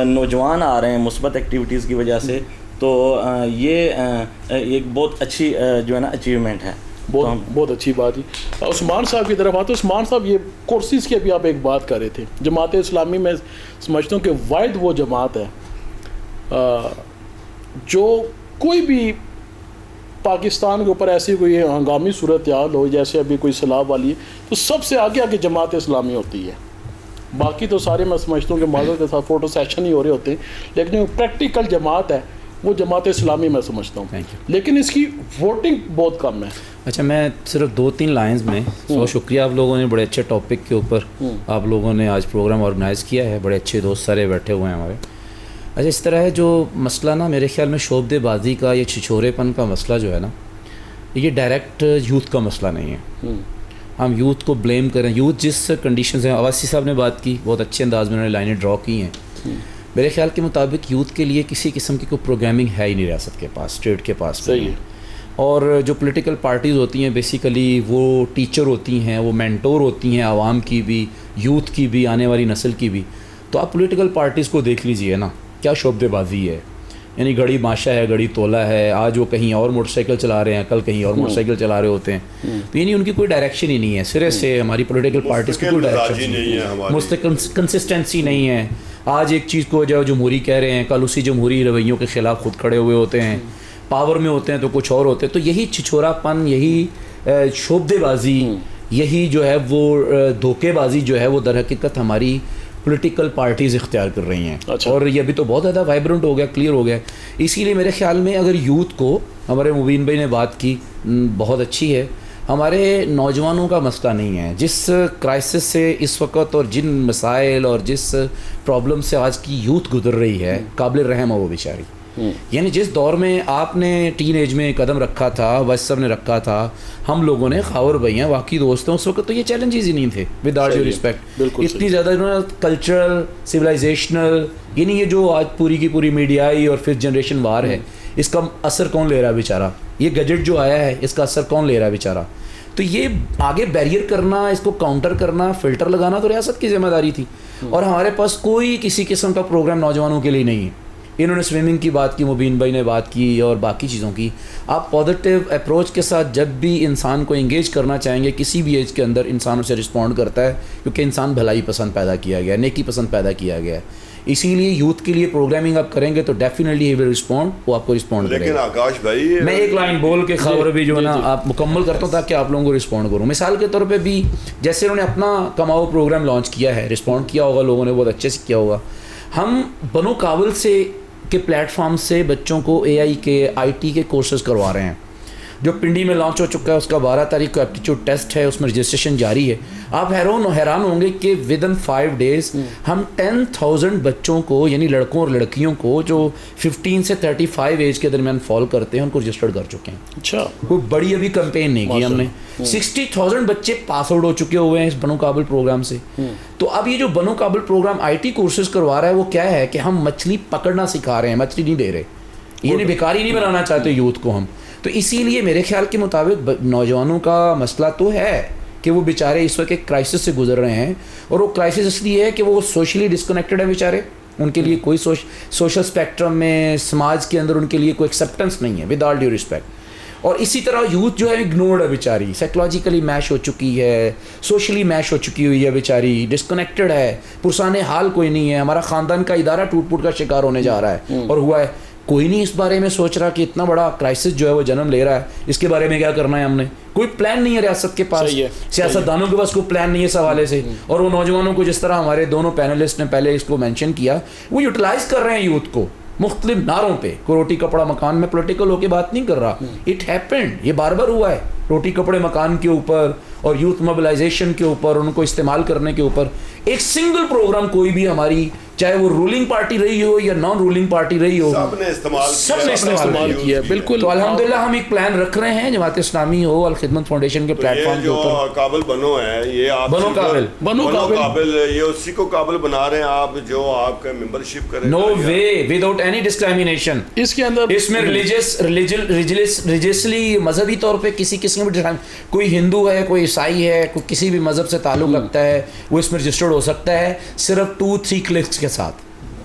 नौजवान आ रहे हैं मुस्बत एक्टिविटीज़ की वजह से, तो ये एक बहुत अच्छी जो है ना अचीवमेंट है। बहुत अच्छी बात है। उस्मान साहब की तरफ आते। उस्मान साहब, ये कोर्सेज़ की अभी आप एक बात कर रहे थे, जमात इस्लामी में समझता हूँ कि वाहिद वो जमात है जो कोई भी पाकिस्तान के ऊपर ऐसी कोई हंगामी सूरत हाल हो, जैसे अभी कोई सैलाब वाली है, तो सबसे आगे आगे जमात इस्लामी होती है। बाकी तो सारे मैं समझता हूँ कि माजरत के साथ फ़ोटो सेशन ही हो रहे होते हैं, लेकिन जो प्रैक्टिकल जमात है वो जमात इस्लामी मैं समझता हूँ, लेकिन इसकी वोटिंग बहुत कम है। अच्छा, मैं सिर्फ 2-3 लाइंस में बहुत शुक्रिया, आप लोगों ने बड़े अच्छे टॉपिक के ऊपर आप लोगों ने आज प्रोग्राम ऑर्गेनाइज़ किया है, बड़े अच्छे दोस्त सारे बैठे हुए हैं हमारे। अच्छा, इस तरह है जो मसला ना मेरे ख्याल में शोबदेबाजी का, ये छिछोरेपन का मसला जो है ना, ये डायरेक्ट यूथ का मसला नहीं है। हम यूथ को ब्लेम करें, यूथ जिस कंडीशन से, अवासी साहब ने बात की, बहुत अच्छे अंदाज में उन्होंने लाइनें ड्रॉ की हैं। मेरे ख्याल के मुताबिक यूथ के लिए किसी किस्म की कोई प्रोग्रामिंग है ही नहीं रियासत के पास, स्टेट के पास। सही है। और जो पॉलिटिकल पार्टीज़ होती हैं बेसिकली वो टीचर होती हैं, वो मेंटोर होती हैं आवाम की भी, यूथ की भी, आने वाली नस्ल की भी। तो आप पॉलिटिकल पार्टीज़ को देख लीजिए ना, क्या शोबदेबाजी है, यानी घड़ी माशा है, घड़ी तोला है। आज वो कहीं और मोटरसाइकिल चला रहे हैं, कल कहीं और मोटरसाइकिल चला रहे होते हैं। तो यानी उनकी कोई डायरेक्शन ही नहीं है, सिरे से हमारी पॉलिटिकल पार्टीज़ की कोई डायरेक्शन नहीं है, मुस्तकिल कंसिस्टेंसी नहीं है। आज एक चीज़ को जो जमहूरी कह रहे हैं, कल उसी जमहूरी रवैयों के ख़िलाफ़ खुद खड़े हुए होते हैं, पावर में होते हैं तो कुछ और होते हैं। तो यही छिछोरापन, यही शोबदेबाजी, यही जो है वो धोखेबाजी जो है वो दर हकीकत हमारी पॉलिटिकल पार्टीज़ इख्तियार कर रही हैं। अच्छा। और ये अभी तो बहुत ज़्यादा वाइब्रेंट हो गया, क्लियर हो गया। इसीलिए मेरे ख्याल में अगर यूथ को, हमारे मुबीन भाई ने बात की बहुत अच्छी है, हमारे नौजवानों का मसला नहीं है। जिस क्राइसिस से इस वक्त और जिन मसाइल और जिस प्रॉब्लम से आज की यूथ गुजर रही है, काबिल रहम है वो बेचारी। यानी जिस दौर में आपने टीन एज में कदम रखा था, वैसब ने रखा था, हम लोगों ने, खावर भैया वाकई दोस्तों, उस वक्त तो ये चैलेंजेस ही नहीं थे। विद ऑल ड्यू रिस्पेक्ट, इतनी ज़्यादा कल्चरल, सिविलाइजेशनल, यानी ये जो आज पूरी की पूरी मीडियाई और फिफ्थ जनरेशन वार है, इसका असर कौन ले रहा है बेचारा? ये गजट जो आया है इसका असर कौन ले रहा है बेचारा? तो ये आगे बैरियर करना, इसको काउंटर करना, फ़िल्टर लगाना तो रियासत की जिम्मेदारी थी। और हमारे पास कोई किसी किस्म का प्रोग्राम नौजवानों के लिए नहीं है। इन्होंने स्विमिंग की बात की, मुबीन भाई ने बात की और बाकी चीज़ों की। आप पॉजिटिव अप्रोच के साथ जब भी इंसान को इंगेज करना चाहेंगे, किसी भी एज के अंदर इंसान उसे रिस्पॉन्ड करता है, क्योंकि इंसान भलाई पसंद पैदा किया गया, नेकी पसंद पैदा किया गया है। इसीलिए यूथ के लिए प्रोग्रामिंग आप करेंगे तो डेफिनेटली ही विल रिस्पॉन्ड, वो आपको रिस्पॉन्ड करेगा। लेकिन आकाश भाई, मैं एक लाइन बोल के खबर भी जो है ना आप मुकम्मल करता हूँ ताकि आप लोगों को रिस्पॉन्ड करूँ। मिसाल के तौर पे भी जैसे उन्होंने अपना कमाओ प्रोग्राम लॉन्च किया है, रिस्पॉन्ड किया होगा लोगों ने, बहुत अच्छे से किया होगा। हम बनो काबिल से के प्लेटफॉर्म से बच्चों को AI के, IT के कोर्सेज करवा रहे हैं। जो पिंडी में लॉन्च हो चुका है उसका 12 तारीख को एप्टीट्यूड टेस्ट है, उसमें रजिस्ट्रेशन जारी है। आप हैरान होंगे कि विद इन 5 डेज़ हम 10,000 बच्चों को, यानी लड़कों और लड़कियों को जो 15 से 35 एज के दरमियान फॉल करते हैं, उनको रजिस्टर्ड कर चुके हैं। अच्छा, कोई बड़ी अभी कंपेन नहीं की हमने। 60,000 बच्चे पास आउट हो चुके हुए हैं इस बनो काबिल प्रोग्राम से। तो अब ये जो बनो काबिल प्रोग्राम IT कोर्सेज करवा रहा है वो क्या है कि हम मछली पकड़ना सिखा रहे हैं, मछली नहीं दे रहे। ये नहीं, भिखारी नहीं बनाना चाहते यूथ को हम। तो इसीलिए मेरे ख्याल के मुताबिक नौजवानों का मसला तो है कि वो बेचारे इस वक्त एक क्राइसिस से गुजर रहे हैं। और वो क्राइसिस इसलिए है कि वो सोशली डिस्कनेक्टेड है बेचारे, उनके लिए कोई सोशल स्पेक्ट्रम में, समाज के अंदर उनके लिए कोई एक्सेप्टेंस नहीं है, विद ऑल ड्यू रिस्पेक्ट। और इसी तरह यूथ जो है इग्नोर्ड है बेचारी, साइकोलॉजिकली मैश हो चुकी है, सोशली मैश हो चुकी हुई है बेचारी, डिस्कनेक्टेड है, पुरसाने हाल कोई नहीं है। हमारा ख़ानदान का इदारा टूट फूट का शिकार होने जा रहा है और हुआ है। कोई नहीं इस बारे में सोच रहा कि इतना बड़ा क्राइसिस जो है वो जन्म ले रहा है, इसके बारे में क्या करना है हमने। कोई प्लान नहीं है रियासत के पास, सियासतदानों के पास कोई प्लान नहीं है इस हवाले से। और वो नौजवानों को जिस तरह हमारे दोनों पैनलिस्ट ने पहले इसको मेंशन किया, वो यूटिलाइज कर रहे हैं यूथ को मुख्तलिफ नारों पे। कोई रोटी कपड़ा मकान में पॉलिटिकल होकर बात नहीं कर रहा, इट हैपेंड, ये बार बार हुआ है, रोटी कपड़े मकान के ऊपर और यूथ मोबिलाइजेशन के ऊपर, उनको इस्तेमाल करने के ऊपर। एक सिंगल प्रोग्राम कोई भी हमारी, चाहे वो रूलिंग पार्टी रही हो या नॉन रूलिंग पार्टी रही हो, सबने इस्तेमाल किया। बिल्कुल। तो अल्हम्दुलिल्लाह हम एक प्लान रख रहे हैं जमात इस्लामी हो अल खिदमत फाउंडेशन के प्लेटफॉर्म के ऊपर। काबिल बनो है ये, आप बनो काबिल, ये उसी को काबिल बना रहे हैं आप जो आपका मेंबरशिप करें। नो वे, विदाउट एनी डिस्क्रिमिनेशन। इसके अंदर इसमें रिलीजियसली मजहबी तौर पे किसी किस्म की, कोई हिंदू है, कोई ईसाई है, कोई किसी भी मजहब से ताल्लुक रखता है, वो इसमें रजिस्टर्ड हो सकता है सिर्फ 2-3 क्लिक्स के साथ।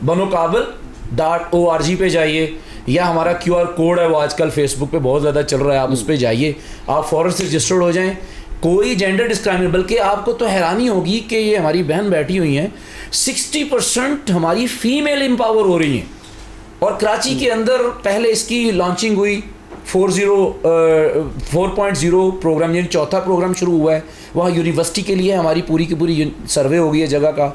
BanoKabil.org पे जाइए, या हमारा QR कोड है वो आजकल फेसबुक पे बहुत ज़्यादा चल रहा है, आप उस पर जाइए, आप फ़ौरन से रजिस्टर्ड हो जाएं। कोई जेंडर डिस्क्रिमिनेशन, बल्कि आपको तो हैरानी होगी कि ये हमारी बहन बैठी हुई हैं, 60% हमारी फीमेल एम्पावर हो रही हैं। और कराची के अंदर पहले इसकी लॉन्चिंग हुई 4.0 प्रोग्राम, यानी चौथा प्रोग्राम शुरू हुआ है। वहाँ यूनिवर्सिटी के लिए हमारी पूरी की पूरी सर्वे हो गई है जगह का।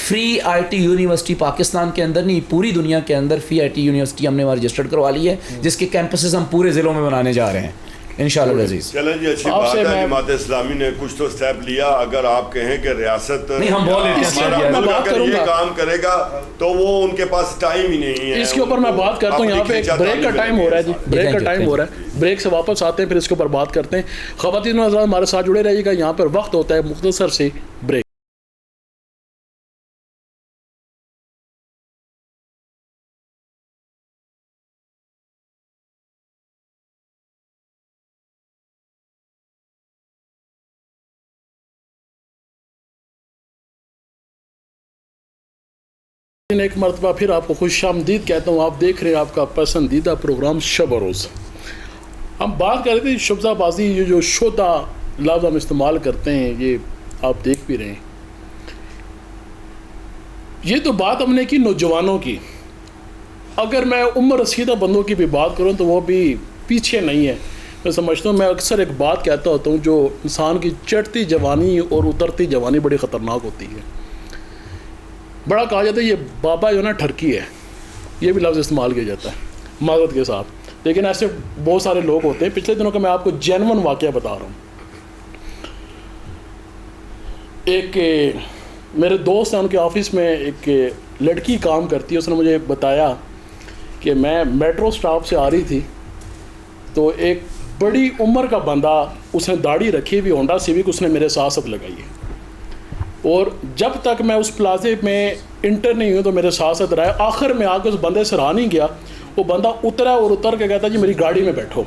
फ्री IT यूनिवर्सिटी पाकिस्तान के अंदर नहीं, पूरी दुनिया के अंदर फ्री IT यूनिवर्सिटी हमने वहाँ रजिस्टर्ड करवा ली है, जिसके कैंपसेस हम पूरे ज़िलों में बनाने जा रहे हैं इंशाअल्लाह अज़ीज़। चलें जी, अच्छी बात है, जमात इस्लामी ने कुछ तो स्टेप लिया। अगर आप कहें कि रियासत नहीं, हम बोल रहे हैं अगर ये काम करेगा तो वो उनके पास टाइम ही नहीं है। इसके ऊपर मैं बात करता हूँ, यहाँ पे ब्रेक का टाइम हो रहा है जी, ब्रेक का टाइम हो रहा है, ब्रेक से वापस आते हैं, फिर इसके ऊपर बात करते हैं। ख़वातीन व हज़रात हमारे साथ जुड़े रहिएगा, यहाँ पर वक्त होता है मुख्तसर से ब्रेक। एक मरतबा फिर आपको खुशामदीद कहता हूँ। आप देख रहे हैं आपका पसंदीदा प्रोग्राम शब रोज़। हम बात कर रहे थे शुबजाबाजी, ये जो शोदा लफ्ज़ हम इस्तेमाल करते हैं, ये आप देख भी रहे हैं। ये तो बात हमने की नौजवानों की। अगर मैं उम्र रसीदा बंदों की भी बात करूँ तो वो भी पीछे नहीं है। मैं समझता हूँ, मैं अक्सर एक बात कहता होता हूँ, जो इंसान की चढ़ती जवानी और उतरती जवानी बड़ी ख़तरनाक होती है। बड़ा कहा जाता है ये बाबा जो ना ठरकी है, ये भी लफ्ज़ इस्तेमाल किया जाता है माज़रत के साथ, लेकिन ऐसे बहुत सारे लोग होते हैं। पिछले दिनों का मैं आपको जेन्युइन वाक़या बता रहा हूँ। एक मेरे दोस्त हैं, उनके ऑफिस में एक लड़की काम करती है। उसने मुझे बताया कि मैं मेट्रो स्टॉप से आ रही थी तो एक बड़ी उम्र का बंदा, उसने दाढ़ी रखी हुई, होंडा सिविक उसने मेरे साथ लगाई है। और जब तक मैं उस प्लाजे में इंटर नहीं हुई तो मेरे साथ रहा। आखिर में आकर उस बंदे से रहा नहीं गया, वो बंदा उतरा और उतर के कहता जी मेरी गाड़ी में बैठो।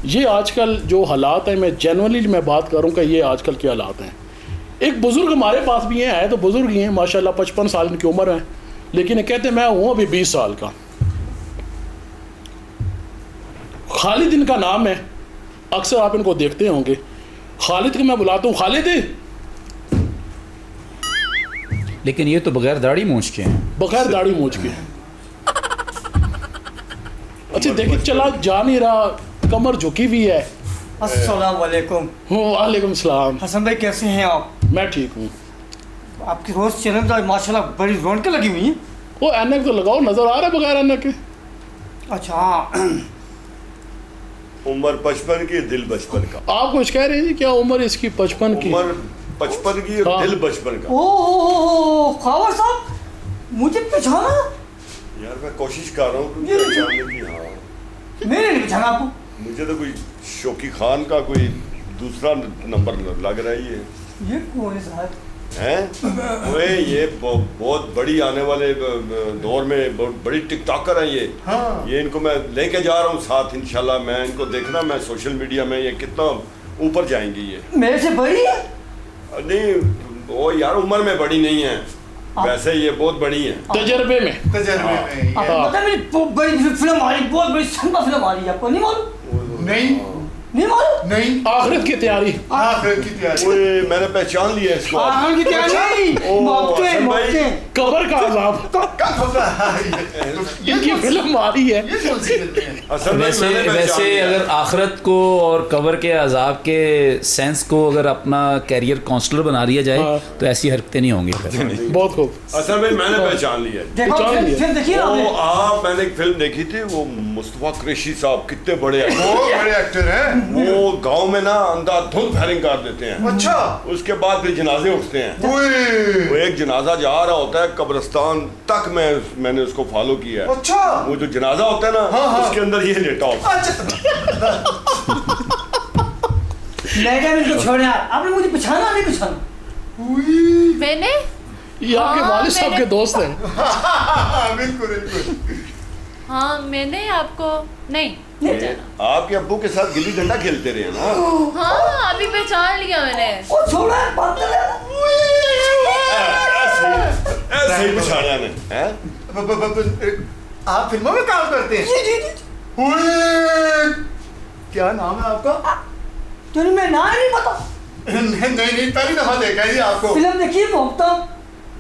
ये आजकल जो हालात हैं, मैं जेन्युइनली मैं बात करूँ कि ये आजकल के हालात हैं। एक बुज़ुर्ग हमारे पास भी हैं, तो बुज़ुर्ग ही हैं माशाल्लाह, 55 साल इनकी उम्र है, लेकिन ये कहते मैं हूँ अभी 20 साल का। खालिद इनका नाम है, अक्सर आप इनको देखते होंगे। खालिद को मैं बुलाता हूँ, खालिद, लेकिन ये तो बगैर दाढ़ी मूंछ के हैं। बगैर दाढ़ी मूंछ के। अच्छा देखिए, चला जा नहीं रहा, कमर झुकी हुई है। अस्सलाम वालेकुम। वालेकुम सलाम। हसन भाई कैसे हैं आप? मैं ठीक हूँ। आपकी रोज चैनल तो माशाल्लाह बड़ी रौनकें लगी हुई हैं। वो ऐनक तो लगाओ, नजर आ रहा है बगैर ऐनक के। अच्छा, उम्र 55 की, दिल 55 का। आप कुछ कह रहे हैं जी? क्या उम्र इसकी 55 की? उम्र 55 की और दिल 55 का। ओह खावर साहब, मुझे पहचाना? यार मैं कोशिश कर रहा हूँ पहचानने की। हाँ, मैंने नहीं पहचाना आपको। मुझे तो कोई शौकी खान का कोई दूसरा नंबर लग रहा है। ये कौन है साहब? हैं वे ये बहुत बड़ी आने वाले दौर में बहुत बड़ी टिकटॉकर हैं ये। हाँ। ये इनको मैं लेके जा रहा हूँ साथ इंशाल्लाह। मैं इनको देखना, मैं सोशल मीडिया में ये कितना ऊपर जाएंगी। ये मेरे से बड़ी है? नहीं वो यार उम्र में बड़ी नहीं है, वैसे ये बहुत बड़ी है तजर्बे में। आपको पता है मेरी बहुत बड़ी फिल्म आ रही, बहुत बड़ी सिनेमा फिल्म आ रही है, आपको नहीं मालूम? नहीं, नहीं मालूम? नहीं आखिरत की तैयारी। आखिरत की तैयारी। ओए मैंने पहचान लिया इसको। आखिर की तैयारी नहीं, ओ, मौके हसन भाई। मौके। कबर का अजाब, इनकी फिल्म आ रही है। असल में वैसे मैंने पहचान वैसे लिया। अगर आखिरत को और कबर के अजाब के सेंस को अगर अपना कैरियर काउंसलर बना लिया जाए हाँ। तो ऐसी हरकतें नहीं होंगी फिर। बहुत खूब। असल में मैंने पहचान लिया। देखो पहचान लिया। फिर देखिए आपने। वो आप मैंने एक फिल्म देखी थी, वो मुस्तफा कुरैशी साहब कितने बड़े हैं। बहुत बड़े एक्टर हैं। वो गांव में ना अंधाधुंध फायरिंग कर देते हैं। अच्छा। उसके बाद फिर जनाजे उठते हैं। ओए। वो एक जनाजा जा रहा होता है कब्रिस्तान तक, मैंने उसको फॉलो किया है। अच्छा। वो जो जनाजा होता है ना, हाँ, हाँ। उसके अंदर ये लेटा होता है। अच्छा। मैडम इनको छोड़े आप। आपने मुझे पहचाना नहीं पहचाना? मैंने ये आपके हाँ, वालिद साहब मैंने- के दोस्त हैं। बिल्कुल बिल्कुल। हाँ मैंने आपको नहीं पहचाना। आपके अब्बू के साथ गिल्ली डंडा खेलते रहे ना। हाँ अभी पहचान लिया मैंने। वो छोड़ा है, बात कर रहा ऐसे ही पछाड़ा ने, हैं? आप फिल्मों में काम करते हैं? जी जी जी। ओए, क्या नाम है आपका? तुम्हें मैं ना ही नहीं पता। नहीं पहली दफा देखा है जी आपको। फिल्म देखिए मोहब्बता।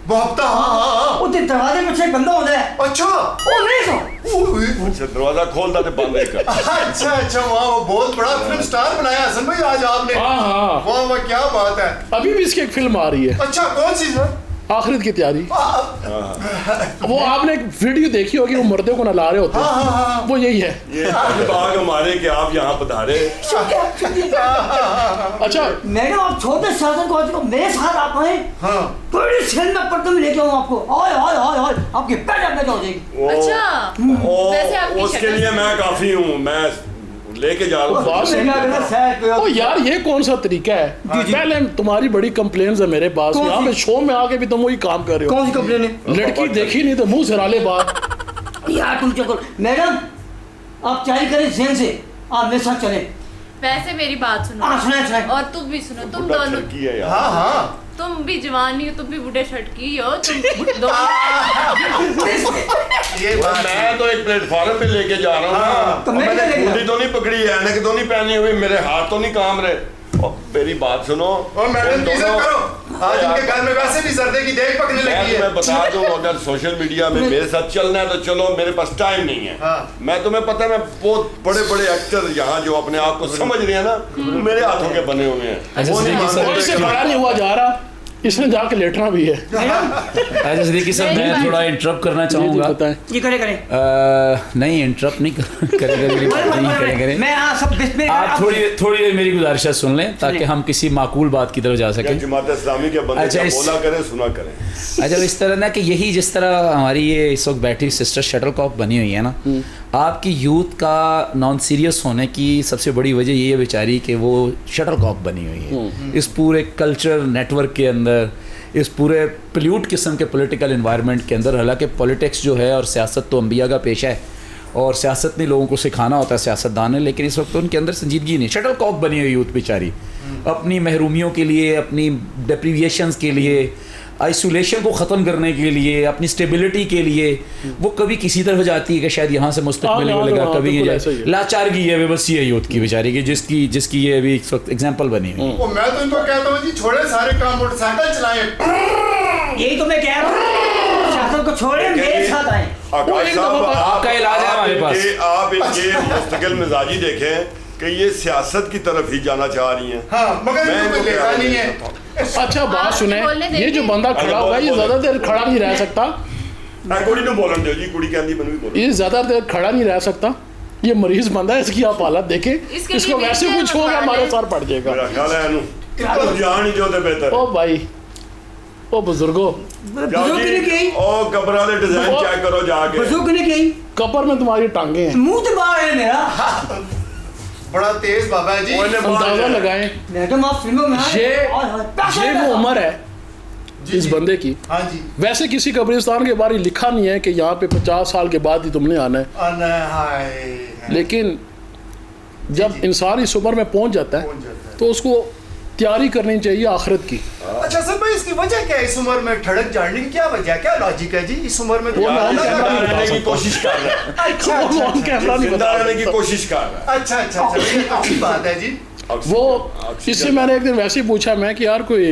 मोहब्बता, हाँ हाँ हाँ। वो दरवाजे में छह बंदा होता है। अच्छा। ओ नहीं सो। अच्छा दरवाजा खोल था बंद है कर। अच्छा अच्छा, वाह वो बहुत बड़ा फिल्म स्टार बनाया हसन भाई आज आपने। हाँ हाँ, वाह वाह क्या बात है। अभी भी इसकी एक फिल्म आ रही है, अच्छा कौन सी है? आखिरत की तैयारी। वो आपने एक वीडियो देखी होगी, वो मर्दों को नला रहे होते हाँ हैं, हाँ हाँ। वो यही है। ये बाग हमारे कि आप यहाँ पधारे। अच्छा मैडम आप छोटे शासन को आज को मेरे साथ आप आए। हाँ। बड़ी फिल्म में पर्दे में लेके आऊँ आपको। हाय हाय हाय हाय आपकी पैर अपने हो जाएगी। अच्छा वैसे आपकी उसके शक्ल लिए से- मैं काफी हूँ, मैं लेके जा रहा हूँ। बात सुन। ओ यार ये कौन सा तरीका है? पहले तुम्हारी बड़ी कंप्लेंट्स है मेरे पास, कौन यहाँ सी? पे शो में आके भी तुम वही काम कर रहे हो। कौन सी कंप्लेन है? लड़की देखी नहीं तो मुंह से राले बात। यार तुम चलो मैडम, आप चाय करें जहन से, आप मेरे साथ चले। वैसे मेरी बात सुनो हाँ सुनाए सुनाए। और तुम भी सुनो, तुम बुढ़ा दोनों ठरकी है यार। हाँ हाँ। तुम भी जवानी हो, तुम भी बूढ़े छटकी हो, तुम दोनों ये बात है। मैं तो एक प्लेटफॉर्म पे लेके जा रहा हूँ ना। तो मैं मैंने क्या लेके खूंटी तो नहीं पकड़ी है, ऐनक तो नहीं पहनी हुई, मेरे हाथ तो नहीं काम रहे। और मेरी बात सुनो। और मैडम की इज्जत करो। आज उनके घर में वैसे भी सर्दे की देख पकने लगी है। मैं बता दूं, अगर सोशल मीडिया में मेरे साथ चलना है तो चलो, मेरे पास टाइम नहीं है। हाँ। मैं तुम्हें पता है, मैं बहुत बड़े बड़े एक्टर यहाँ जो अपने आप को समझ रहे हैं ना, वो मेरे हाथों के बने हुए हैं। अच्छा, वो नहीं सिद्दीकी मानते साहब, और इससे कि- खड़ा नहीं हुआ जा रहा, इसने जाके लेटना भी है। अच्छा सिद्दीकी साहब, मैं थोड़ा इंटरप्ट करना जी, चाहूँगा। बताएं। ये करे करे। नहीं इंटरप्ट नहीं करें। मैं यहाँ सब बिस्मिल आप थोड़ी देर मेरी गुजारिश सुन लें ताकि हम किसी माकूल बात की तरफ जा या सकें। जमात इस्लामी के बंदे अच्छा, क्या इस- बोला करें, सुना करें। अच्छा इस तरह ना कि यही जिस तरह हमारी ये इस वक्त बैठी सिस्टर शटलकॉक बनी हुई है ना, आपकी यूथ का नॉन सीरियस होने की सबसे बड़ी वजह ये है बेचारी कि वो शटलकॉक बनी हुई है इस पूरे कल्चर नेटवर्क के अंदर, इस पूरे पोल्यूट किस्म के पॉलिटिकल इन्वायरमेंट के अंदर। हालांकि पॉलिटिक्स जो है और सियासत तो अंबिया का पेशा है और सियासत ने लोगों को सिखाना होता है सियासतदान ने, लेकिन इस वक्त तो उनके अंदर संजीदगी नहीं। शटलकॉक बनी हुई यूथ बेचारी अपनी महरूमियों के लिए, अपनी डेप्रीविएशंस के लिए, आइसोलेशन को ख़त्म करने के लिए, अपनी स्टेबिलिटी के लिए वो कभी किसी तरफ जाती है कि शायद यहाँ से मुस्तकबिल हाँ, मिलेगा, हाँ, कभी बिल्कुल ये ऐसा ही है। लाचारगी है, बेबसी है यूथ की बेचारी की, जिसकी ये अभी इस वक्त एग्जाम्पल बनी हुई है। वो मैं तो इनको कहता हूँ जी छोड़े सारे काम, मोटरसाइकिल चलाएं। यही तो मैं कह रहा हूँ, शासन को छोड़े मेरे साथ आए। आकाश साहब, आपका इलाज है हमारे पास। आप इनके मुस्तकिल मिजाजी देखें कि ये सियासत की तरफ ही जाना चाह रही हैं। हाँ मगर मैं इनको इनको लेता क्या नहीं है। अच्छा बात आप सुने, बोलने ये जो देंगे? बंदा खड़ा हुआ है ये ज्यादा देर खड़ा नहीं रह सकता। कुड़ी ने बोलन दो जी, कुड़ी कहती मैंने भी बोला। ये ज्यादा देर खड़ा नहीं रह सकता, ये मरीज बंदा है, इसकी आप हालत देखें। इसके इसको लिए वैसे बेहतर कुछ होगा मकान हमारे है। सर पड़ जाएगा। मेरा ख्याल है इन्हू तो जान ही जो ते बेहतर ओ भाई, ओ बुजुर्गो, बुजुर्ग ने कही, ओ कपड़ा दे डिजाइन चेक करो जाके। बुजुर्ग ने कही, कपर में तुम्हारी टांगे हैं, मुंह तो बाहर है मेरा। बड़ा तेज बाबा है जी। ओए ने बाहर अंदाजा जाए। लगाएं। मैडम आप फिल्मों में आए। ये वो उम्र है जी, इस जी। बंदे की। हाँ जी। वैसे किसी कब्रिस्तान के बारे में लिखा नहीं है कि यहाँ पे 50 साल के बाद ही तुमने आना है, हाय। लेकिन जब इंसान इस उम्र में पहुंच जाता है पहुंच जाता है। तो उसको तैयारी करनी चाहिए आखिरत की। अच्छा सर भाई इसकी इसकी वजह क्या है? इस उम्र में ठड़क झाड़ने की क्या वजह है? क्या लॉजिक है जी इस उम्र में? तो जिंदा रहने की कोशिश कर रहा है, अच्छा, जिंदा रहने की कोशिश कर रहा है। अच्छा, ये तो अच्छी बात है जी। वो इससे मैंने एक दिन वैसे ही पूछा मैं कि यार कोई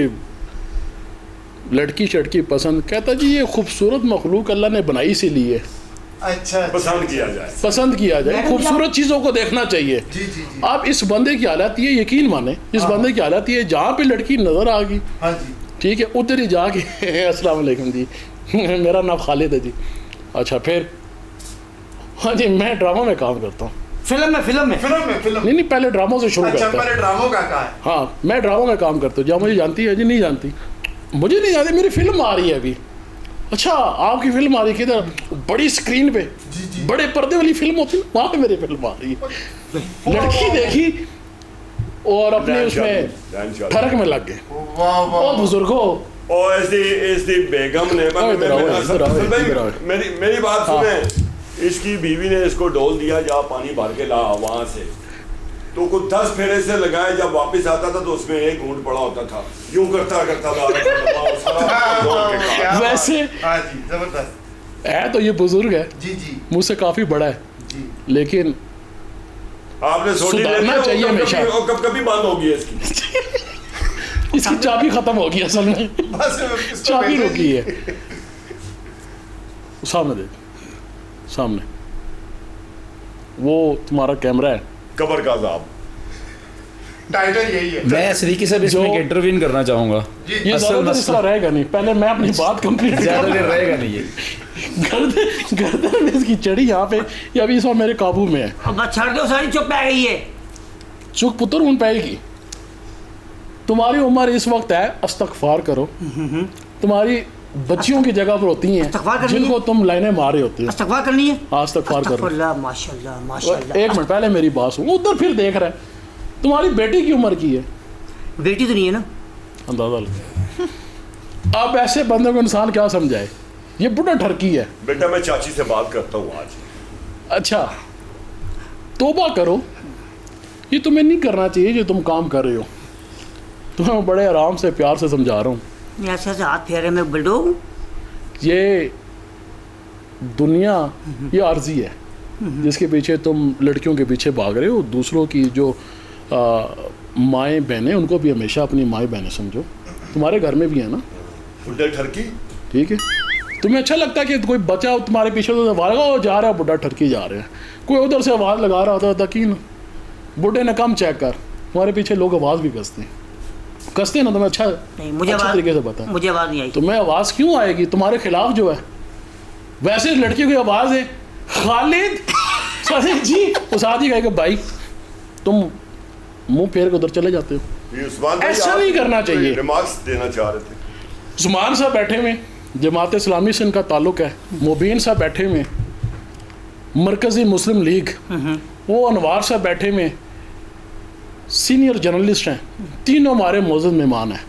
लड़की चटकी पसंद, कहता जी ये खूबसूरत मखलूक अल्लाह ने बनाई इसीलिए अच्छा, पसंद किया जाए, पसंद किया जाए, खूबसूरत चीज़ों को देखना चाहिए। जी जी जी। आप इस बंदे की हालत ये यकीन माने, इस बंदे की हालत ये जहाँ पे लड़की नज़र आ गई, हाँ जी, ठीक है, उधर ही जाके अस्सलाम वालेकुम जी मेरा नाम खालिद है जी। अच्छा फिर हाँ जी मैं ड्रामा में काम करता हूँ। फिल्म में नहीं पहले ड्रामों से शुरू अच्छा, करता पहले है। ड्रामों का कहा है। हाँ मैं ड्रामों में काम करता हूँ। जहाँ मुझे जानती है जी? नहीं जानती, मुझे नहीं जानती, मेरी फिल्म आ रही है अभी। अच्छा आपकी फिल्म आ रही है किधर? बड़ी स्क्रीन पे, बड़े पर्दे वाली फिल्म होती है वहाँ पे मेरी फिल्म आ रही है। लड़की देखी और अपने उसमें ठरक में लग गए। वाह ओ बुजुर्गो, और ऐसी बेगम ने मेरी बात सुने, इसकी बीवी ने इसको डोल दिया जा पानी भर के ला वहां से, तो कुछ 10 फेरे से लगाए, जब वापस आता था तो उसमें एक घूंट पड़ा होता था, यूं करता वैसे हाँ जी, जबरदस्त है तो ये बुजुर्ग है जी जी मुझसे काफी बड़ा है, जी। लेकिन आपने सुधारना चाहिए हमेशा। कब कभी बंद होगी इसकी इसकी चाबी खत्म होगी असल में, बस इसको चाबी भेजो रुकी जी। है। सामने देख, सामने वो तुम्हारा कैमरा है। कबर का अजाब टाइटल यही है। मैं सलीकी साहब इसमें इंटरवीन करना चाहूंगा। जी, ये असल ज़्यादा मसला- इस तरह रहेगा नहीं, पहले मैं अपनी बात कंप्लीट ज्यादा देर रहेगा नहीं ये। गर्दन में इसकी चढ़ी यहाँ पे, ये अभी इस वक्त मेरे काबू में है। अब बस छड़ दो सारी चुप आ गई है। चुप पुत्र उन पाएगी। तुम्हारी उम्र इस वक्त है, अस्तगफार करो। तुम्हारी बच्चियों की जगह पर होती इस्तगफार हैं करनी है? जिनको तुम लाइनें मारे होती हो। इस्तगफार करनी है? अस्तगफार करो। अस्तगफुरुल्लाह, माशाल्लाह माशाल्लाह। एक मिनट पहले मेरी बात सुनो, उधर फिर देख रहा है। तुम्हारी बेटी की उम्र की है, बेटी तो नहीं है ना? अंदाजा लगा। अब ऐसे बंदे को इंसान क्या समझाए? ये बुढ़ा ठरकी है। बेटा मैं चाची से बात करता हूँ आज। अच्छा तौबा करो, ये तुम्हें नहीं करना चाहिए जो तुम काम कर रहे हो। तुम्हें बड़े आराम से प्यार से समझा रहा हूँ। ऐसे ऐसे हाथ फेरे में बुलडोग हूँ। ये दुनिया ये आर्जी है जिसके पीछे तुम लड़कियों के पीछे भाग रहे हो। दूसरों की जो माएँ बहनें, उनको भी हमेशा अपनी माएँ बहनें समझो। तुम्हारे घर में भी है ना बुढ़े ठरकी, ठीक है? तुम्हें अच्छा लगता है कि कोई बच्चा तुम्हारे पीछे तो आवाज़ जा रहा है, बुढ़ा ठरकी जा रहा है, कोई उधर से आवाज़ लगा रहा होता था कि बुढ़े ने कम चेक कर, तुम्हारे पीछे लोग आवाज़ भी कसते हैं ना। तुम्हें अच्छा नहीं, मुझे अच्छे आवाज तरीके से पता है। मुझे आवाज नहीं आई। तुम्हें आवाज़ क्यों आएगी? तुम्हारे खिलाफ जो है, वैसे लड़की की आवाज़ है खालिद साजिद जी, उस आदि कहेगा भाई तुम मुंह फेर के उधर चले जाते हो। ये उस्मान भाई ऐसा आप नहीं करना कोई चाहिए। रिमार्क्स देना चाह रहे थे। उस्मान साहब बैठे हुए, जमात इस्लामी से इनका ताल्लुक़ है। मुबीन साहब बैठे हुए, मरकज़ी मुस्लिम लीग, वो अनवार साहब बैठे हुए, सीनियर जर्नलिस्ट हैं। तीनों हमारे मौजूद मेहमान हैं।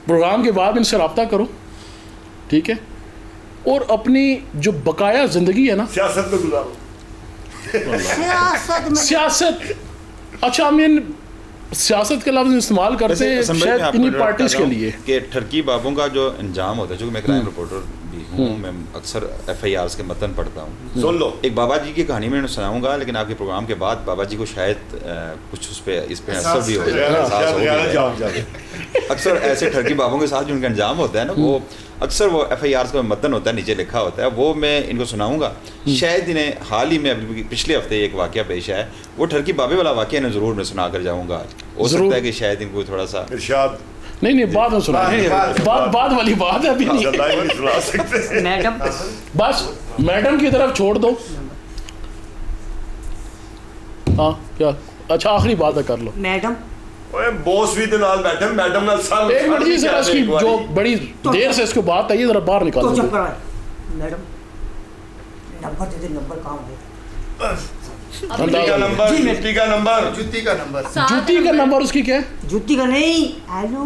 प्रोग्राम के बाद इनसे रब्ता करो, ठीक है? और अपनी जो बकाया ज़िंदगी है ना, सियासत में गुजारो। सियासत में सियासत, अच्छा हम इन सियासत के लफ्ज़ इस्तेमाल करते हैं शायद इन्हीं पार्टीज के लिए। कि ठरकी बाबों का जो अंजाम होता है, जो मैं क्राइम रिपोर्टर भी हूँ, मैं अक्सर FIRs के मतन पढ़ता हूँ। सुन लो, एक बाबा जी की कहानी मैं सुनाऊंगा, लेकिन आपके प्रोग्राम के बाद बाबा जी को शायद कुछ इस पे असर भी हो शायद ख्याल जाग जाए। अक्सर ऐसे ठरकी बाबों के साथ जो उनका अंजाम होता है ना, वो अक्सर वो FIRs का मतन होता है, नीचे लिखा होता है, वो मैं इनको सुनाऊंगा। शायद इन्हें हाल ही में अभी पिछले हफ्ते एक वाकया पेश आया, वो ठरकी बाबे वाला वाकया इन्हें ज़रूर मैं सुना कर जाऊँगा। हो सकता है कि शायद इनको थोड़ा सा इरशाद नहीं बाद में सुना, बाद वाली बात है, अभी नहीं। नहीं सुना सकते। मैडम बस मैडम की तरफ छोड़ दो। हाँ क्या? अच्छा आखिरी बात है, कर लो। मैडम ओए बॉस भी तो नाल बैठे, मैडम नाल साल एक मिनट जी, जरा इसकी जो बड़ी देर से इसको बात आई है, जरा बाहर तो निकालो। चुप करवाए। मैडम नंबर दे दे, नंबर कहाँ है? जुत्ती का नंबर, जी, जुत्ती का नंबर, जुत्ती का नंबर। जूती का नंबर उसकी क्या है? जूती का नहीं। हेलो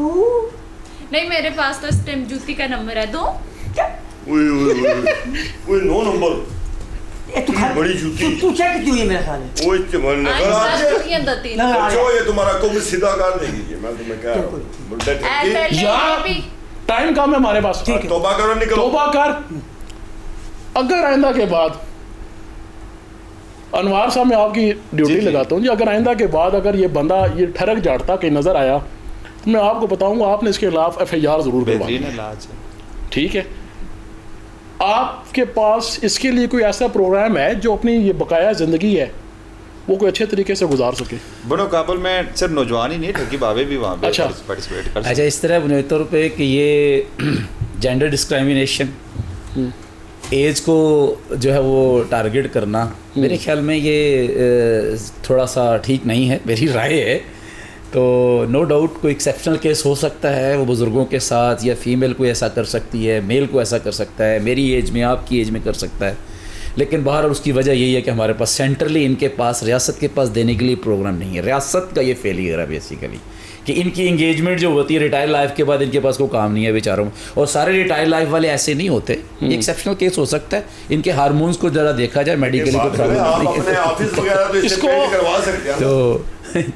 नहीं मेरे पास तो इस टाइम जूती का नंबर है, दो। ओए नो नंबर। बड़ी झूठी तू चेक क्यों है मेरे ख्याल में? वो इस्तेमाल न कर आज बच्चों ये तुम्हारा कुम सीधा कर देगी मैं तुम्हें कह रहा हूँ बुढ़े ठगी यार टाइम कम है हमारे पास, तौबा करो निकलो तौबा कर। अगर आइंदा के बाद अनवार साहब मैं आपकी ड्यूटी लगाता हूँ जी, अगर आइंदा के बाद अगर ये बंदा ये ठरक झाड़ता कहीं नजर आया तो मैं आपको बताऊंगा आपने इसके खिलाफ FIR जरूर करवानी है, ठीक है। आपके पास इसके लिए कोई ऐसा प्रोग्राम है जो अपनी ये बकाया ज़िंदगी है वो कोई अच्छे तरीके से गुजार सके? बनो काबुल में सिर्फ नौजवान ही नहीं ठगी बाबे भी वहाँ पे अच्छा। पार्टिसिपेट कर अच्छा, इस तरह बुनियादी तौर पे कि ये जेंडर डिस्क्रिमिनेशन, एज को जो है वो टारगेट करना, मेरे ख्याल में ये थोड़ा सा ठीक नहीं है, मेरी राय है। तो नो डाउट कोई एक्सेप्शनल केस हो सकता है, वो बुज़ुर्गों के साथ, या फीमेल को ऐसा कर सकती है, मेल को ऐसा कर सकता है, मेरी एज में आपकी एज में कर सकता है। लेकिन बहरहाल उसकी वजह यही है कि हमारे पास सेंट्रली इनके पास रियासत के पास देने के लिए प्रोग्राम नहीं है। रियासत का ये फेलियर है बेसिकली कि इनकी इंगेजमेंट जो होती है रिटायर लाइफ के बाद इनके पास कोई काम नहीं है बेचारों। और सारे रिटायर लाइफ वाले ऐसे नहीं होते, एक्सेप्शनल केस हो सकता है। इनके हार्मोन्स को ज़रा देखा जाए, मेडिकली को प्रॉब्लम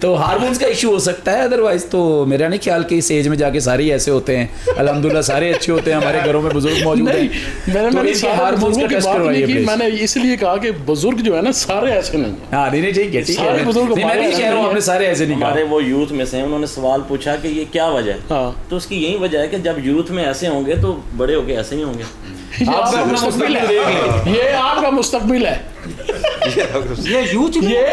तो हार्मोन्स का इशू हो सकता है। अदरवाइज तो मेरा नहीं ख्याल कि इस एज में जाके सारे ही ऐसे होते हैं। अल्हम्दुलिल्लाह सारे अच्छे होते हैं, हमारे घरों में बुजुर्ग मौजूद हैं। मैंने हार्मोन्स का टेस्ट करवाइए। मैंने इसलिए कहा कि बुजुर्ग जो है ना सारे ऐसे नहीं हैं। हाँ नहीं ठीक है, ठीक है, मैं नहीं कह रहा हूँ आपने सारे ऐसे नहीं कहा। हमारे वो यूथ में से उन्होंने सवाल पूछा कि ये क्या वजह है, तो उसकी यही वजह है कि जब यूथ में ऐसे होंगे तो बड़े होके ऐसे ही होंगे। आपका मुस्तकबिल है, ये आपका मुस्तकबिल है, ये यूथ ये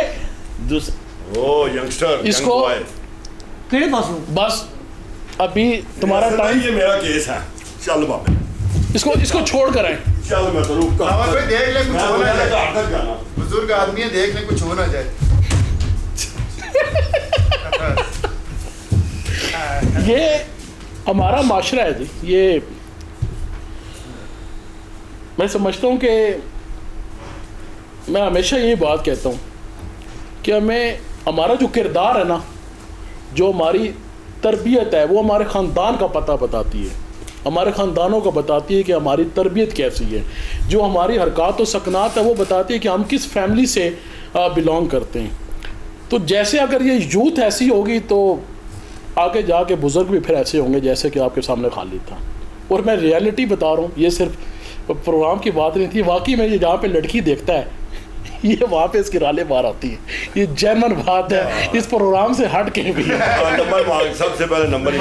ओ यंगस्टर इसको किहड़े पासों बस अभी तुम्हारा टाइम, ये मेरा केस है। चल बाबे इसको छोड़ कर आए। चल मैं तो रुक बाबा कोई देख ले कुछ हो ना जाए, घर तक जाना बुजुर्ग आदमी है, देख ले कुछ हो ना जाए। ये हमारा माशरा है जी, ये मैं समझता हूँ कि मैं हमेशा यही बात कहता हूँ कि हमें हमारा जो किरदार है ना, जो हमारी तरबियत है, वो हमारे ख़ानदान का पता बताती है, हमारे ख़ानदानों का बताती है कि हमारी तरबियत कैसी है। जो हमारी हरकत और सकनात है वो बताती है कि हम किस फैमिली से बिलोंग करते हैं। तो जैसे अगर ये यूथ ऐसी होगी तो आगे जाके बुज़ुर्ग भी फिर ऐसे होंगे जैसे कि आपके सामने खालिद था। और मैं रियलिटी बता रहा हूँ, ये सिर्फ प्रोग्राम की बात नहीं थी, वाकई में ये जहाँ पे लड़की देखता है ये वहाँ पे इसकी राले बार आती है। ये जेन्युइन बात है, इस प्रोग्राम से हट के भी नंबर मांग, सबसे पहले नंबर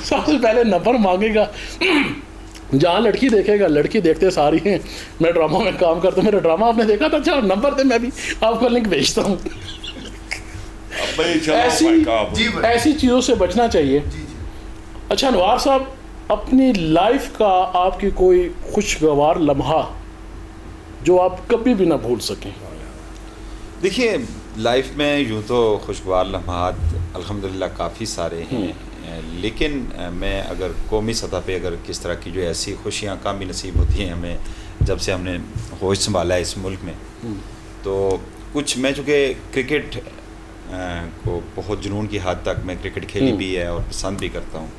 सबसे पहले नंबर मांगेगा। जहाँ लड़की देखेगा, लड़की देखते सारी हैं। मैं ड्रामा में काम करता हूँ, मेरा ड्रामा आपने देखा था, अच्छा नंबर दे, मैं भी आपको लिंक भेजता हूँ। ऐसी चीज़ों से बचना चाहिए। अच्छा अनवार साहब, अपनी लाइफ का आपकी कोई खुशगवार लम्हा जो आप कभी भी ना भूल सकें? देखिए लाइफ में यूँ तो खुशगवार लम्हात अल्हम्दुलिल्लाह काफ़ी सारे हैं, लेकिन मैं अगर कौमी सतह पे अगर किस तरह की जो ऐसी खुशियाँ कम भी नसीब होती हैं हमें जब से हमने होश संभाला है इस मुल्क में, तो कुछ मैं चूँकि क्रिकेट को बहुत जुनून की हद तक मैं क्रिकेट खेली भी है और पसंद भी करता हूँ।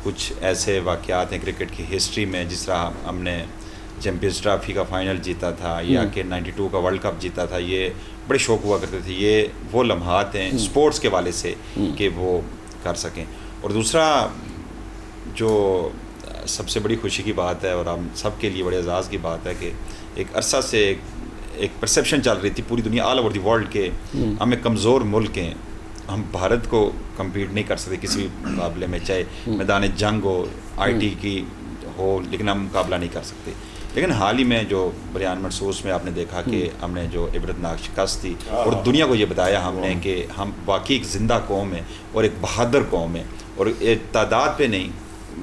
कुछ ऐसे वाक़यात हैं क्रिकेट की हिस्ट्री में, जिस तरह हमने चैम्पियंस ट्रॉफी का फाइनल जीता था या कि 92 का वर्ल्ड कप जीता था, ये बड़े शौक हुआ करते थे। ये वो लम्हात हैं स्पोर्ट्स के वाले से कि वो कर सकें। और दूसरा जो सबसे बड़ी खुशी की बात है और हम सब के लिए बड़े एजाज़ की बात है कि एक अरसा से एक परसेप्शन चल रही थी पूरी दुनिया, ऑल ओवर द वर्ल्ड के हम एक कमज़ोर मुल्क हैं, हम भारत को कम्पीट नहीं कर सकते किसी भी मुकाबले में, चाहे मैदान जंग हो, IT की हो, लेकिन हम मुकाबला नहीं कर सकते। लेकिन हाल ही में जो बयान मनसूस में आपने देखा कि हमने जो इबरतनाक शिकस्त थी और दुनिया को ये बताया हमने कि हम वाकई एक ज़िंदा कौम है और एक बहादुर कौम है, और तादाद पे नहीं,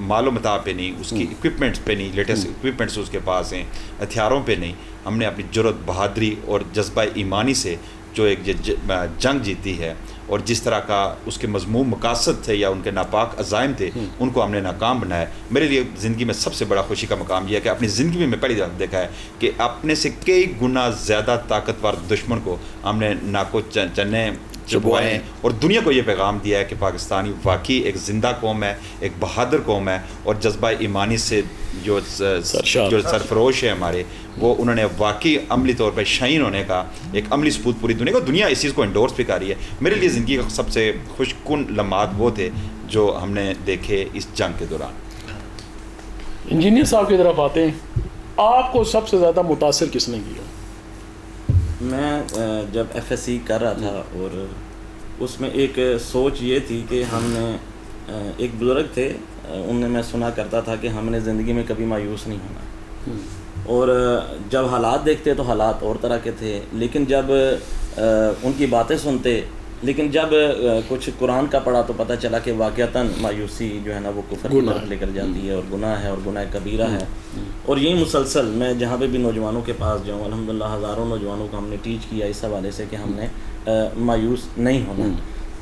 मालो मता पे नहीं, उसकी इक्विपमेंट्स पे नहीं, लेटेस्ट इक्विपमेंट्स उसके पास हैं, हथियारों पे नहीं, हमने अपनी जुर्रत, बहादुरी और जज्बा ईमानी से जो एक जंग जीती है और जिस तरह का उसके मज़मूम मकासद थे या उनके नापाक अज़ाइम थे, उनको हमने नाकाम बनाया। मेरे लिए ज़िंदगी में सबसे बड़ा खुशी का मकाम यह है कि अपनी ज़िंदगी में मैं पहली दफ़ा देखा है कि अपने से कई गुना ज़्यादा ताकतवर दुश्मन को हमने नाको चने छुपवाएँ और दुनिया को ये पैगाम दिया है कि पाकिस्तानी वाकई एक ज़िंदा कौम है, एक बहादुर कौम है और जज्बा ईमानी से जो सरफरोश है हमारे, वो उन्होंने वाकई अमली तौर पर शाहीन होने का एक अमली सबूत पूरी दुनिया इस चीज़ को इंडोर्स भी कर रही है। मेरे लिए ज़िंदगी का सबसे खुशकुन लम्हात वो थे जो हमने देखे इस जंग के दौरान। इंजीनियर साहब की तरफ आते हैं, आपको सबसे ज़्यादा मुतासिर किसने किया? मैं जब FSC कर रहा था और उसमें एक सोच ये थी कि हमने एक बुज़ुर्ग थे, उनने मैं सुना करता था कि हमने ज़िंदगी में कभी मायूस नहीं होना, और जब हालात देखते तो हालात और तरह के थे, लेकिन जब उनकी बातें सुनते, लेकिन जब कुछ कुरान का पढ़ा तो पता चला कि वाक़तन मायूसी जो है ना वो कुफ्र की तरफ लेकर जाती है और गुनाह है और गुनाह कबीरा है। और यही मुसलसल मैं जहाँ पे भी नौजवानों के पास जाऊँ, अल्हम्दुलिल्लाह हज़ारों नौजवानों को हमने टीच किया इस हवाले से कि हमने मायूस नहीं होना।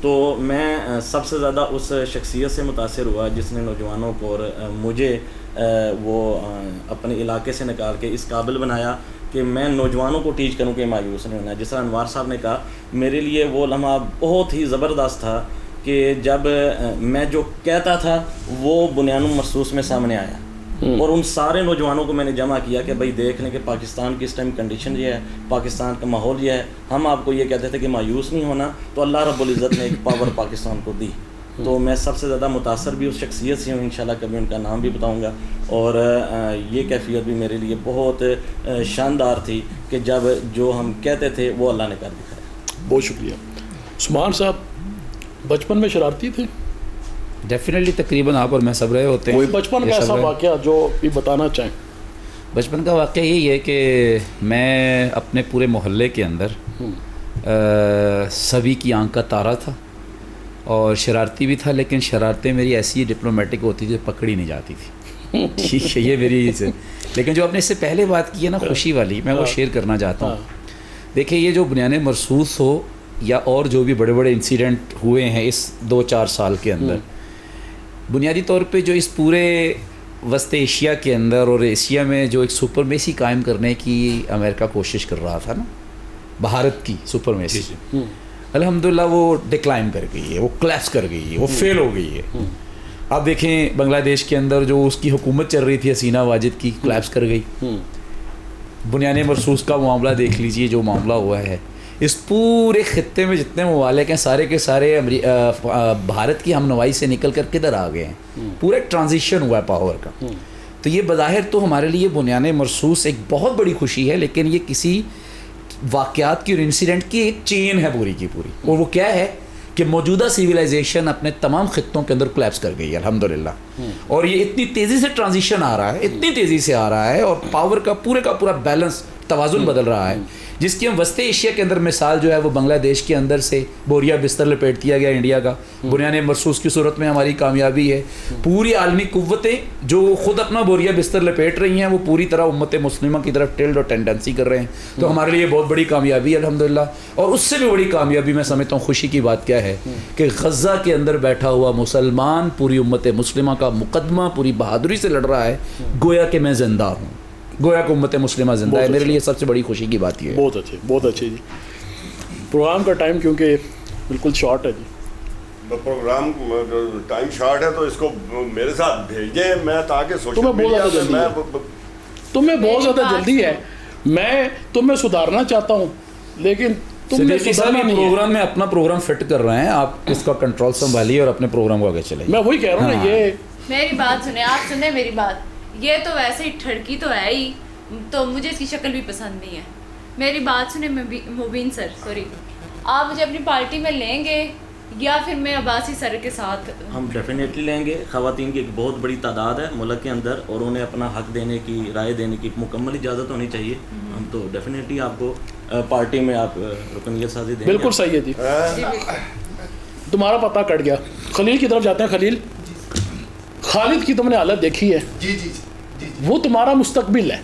तो मैं सबसे ज़्यादा उस शख्सियत से मुतासिर हुआ जिसने नौजवानों को और मुझे वो अपने इलाके से निकाल के इस काबिल बनाया कि मैं नौजवानों को टीच करूं कि मायूस नहीं होना। जिस तरह अनवार साहब ने कहा, मेरे लिए वो लम्हा बहुत ही ज़बरदस्त था कि जब मैं जो कहता था वो बुनियानुल मरसूस में सामने आया और उन सारे नौजवानों को मैंने जमा किया कि भाई देख लें कि पाकिस्तान की इस टाइम कंडीशन ये है, पाकिस्तान का माहौल ये है। हम आपको ये कहते थे कि मायूस नहीं होना, तो अल्लाह रब्बुल इज़्ज़त ने एक पावर पाकिस्तान को दी। तो मैं सबसे ज़्यादा मुतासर भी उस शख्सियत से हूँ, इंशाल्लाह कभी उनका नाम भी बताऊँगा। और ये कैफियत भी मेरे लिए बहुत शानदार थी कि जब जो हम कहते थे वो अल्लाह ने कर दिखाया। बहुत शुक्रिया। उस्मान साहब बचपन में शरारती थे? डेफिनेटली, तकरीबन आप और मैं सब रहे होते हैं। कोई बचपन का ऐसा वाक़या जो भी बताना चाहें? बचपन का वाक़या यही है कि मैं अपने पूरे मोहल्ले के अंदर सभी की आंख का तारा था और शरारती भी था, लेकिन शरारतें मेरी ऐसी डिप्लोमेटिक होती थी, पकड़ी नहीं जाती थी। ठीक है, ये मेरी से। लेकिन जो आपने इससे पहले बात की है ना खुशी वाली, मैं वो शेयर करना चाहता हूँ। देखिए, ये जो बुनियाने मरसूस हो या और जो भी बड़े बड़े इंसिडेंट हुए हैं इस 2-4 साल के अंदर, बुनियादी तौर पे जो इस पूरे वस्त एशिया के अंदर और एशिया में जो एक सुपरमेसी कायम करने की अमेरिका कोशिश कर रहा था ना, भारत की सुपरमेसी, अल्हम्दुलिल्लाह वो डिक्लाइन कर गई है, वो क्लैप्स कर गई है, वो फेल हो गई है। आप देखें बांग्लादेश के अंदर जो उसकी हुकूमत चल रही थी हसीना वाजिद की, क्लैप्स कर गई। बुनियाने मरसूस का मामला देख लीजिए, जो मामला हुआ है इस पूरे खित्ते में जितने ममालिक हैं सारे के सारे भारत की हमनवाई से निकल कर किधर आ गए हैं। पूरा एक ट्रांजिशन हुआ है पावर का। तो ये बज़ाहिर तो हमारे लिए बुनियाने मरसूस एक बहुत बड़ी खुशी है, लेकिन ये किसी वाक़यात की और इंसिडेंट की एक चेन है पूरी की पूरी। और वो क्या है कि मौजूदा सिविलाइजेशन अपने तमाम खित्तों के अंदर कोलैप्स कर गई है अल्हम्दुलिल्लाह। और ये इतनी तेज़ी से ट्रांजिशन आ रहा है, इतनी तेज़ी से आ रहा है, और पावर का पूरा बैलेंस तवाज़ुन बदल रहा है, जिसकी हम वस्ते एशिया के अंदर मिसाल जो है वो बांग्लादेश के अंदर से बोरिया बिस्तर लपेट दिया गया इंडिया का। बुनियाने मरसूस की सूरत में हमारी कामयाबी है। पूरी आलमी कुव्वतें जो खुद अपना बोरिया बिस्तर लपेट रही हैं वो पूरी तरह उम्मत मुस्लिमा की तरफ टिल्ड और टेंडेंसी कर रहे हैं। तो हमारे लिए बहुत बड़ी कामयाबी है अल्हम्दुलिल्लाह। और उससे भी बड़ी कामयाबी मैं समझता हूँ, खुशी की बात क्या है कि गज़ा के अंदर बैठा हुआ मुसलमान पूरी उम्मत मुस्लिमा का मुकदमा पूरी बहादुरी से लड़ रहा है, गोया कि मैं जिंदा हूँ, गोया को उम्मत मुस्लिमा जिंदा है। मेरे लिए सबसे बड़ी खुशी की बात ये है। बहुत अच्छे जी। प्रोग्राम का टाइम क्योंकि बिल्कुल शॉर्ट है जी, प्रोग्राम टाइम शॉर्ट है तो इसको मेरे साथ भेजें, मैं ताकि तुम्हें बहुत ज़्यादा जल्दी है, मैं तुम्हें सुधारना चाहता हूँ, लेकिन तुमने सुधारना नहीं। प्रोग्राम में अपना प्रोग्राम फिट कर रहे हैं, आप इसका कंट्रोल संभालिए और अपने प्रोग्राम को आगे चलाइए। मैं वही कह रहा हूँ ना, ये मेरी बात सुने, आप सुने मेरी बात। ये तो वैसे ही ठड़की तो है ही, तो मुझे इसकी शक्ल भी पसंद नहीं है। मेरी बात सुने मुबीन सर, सॉरी, आप मुझे अपनी पार्टी में लेंगे या फिर मैं अब्बासी सर के साथ? हम डेफिनेटली लेंगे। ख़वातीन की एक बहुत बड़ी तादाद है मुल्क के अंदर और उन्हें अपना हक देने की, राय देने की मुकम्मल इजाज़त होनी चाहिए। हम तो डेफिनेटली आपको पार्टी में आप रुकनियत साजी देंगे। बिल्कुल सही है जी। तुम्हारा पता कट गया। खलील की तरफ जाते हैं। खलील, खालिद की तुमने हालत देखी है? जी जी जी, वो तुम्हारा मुस्तकबिल है,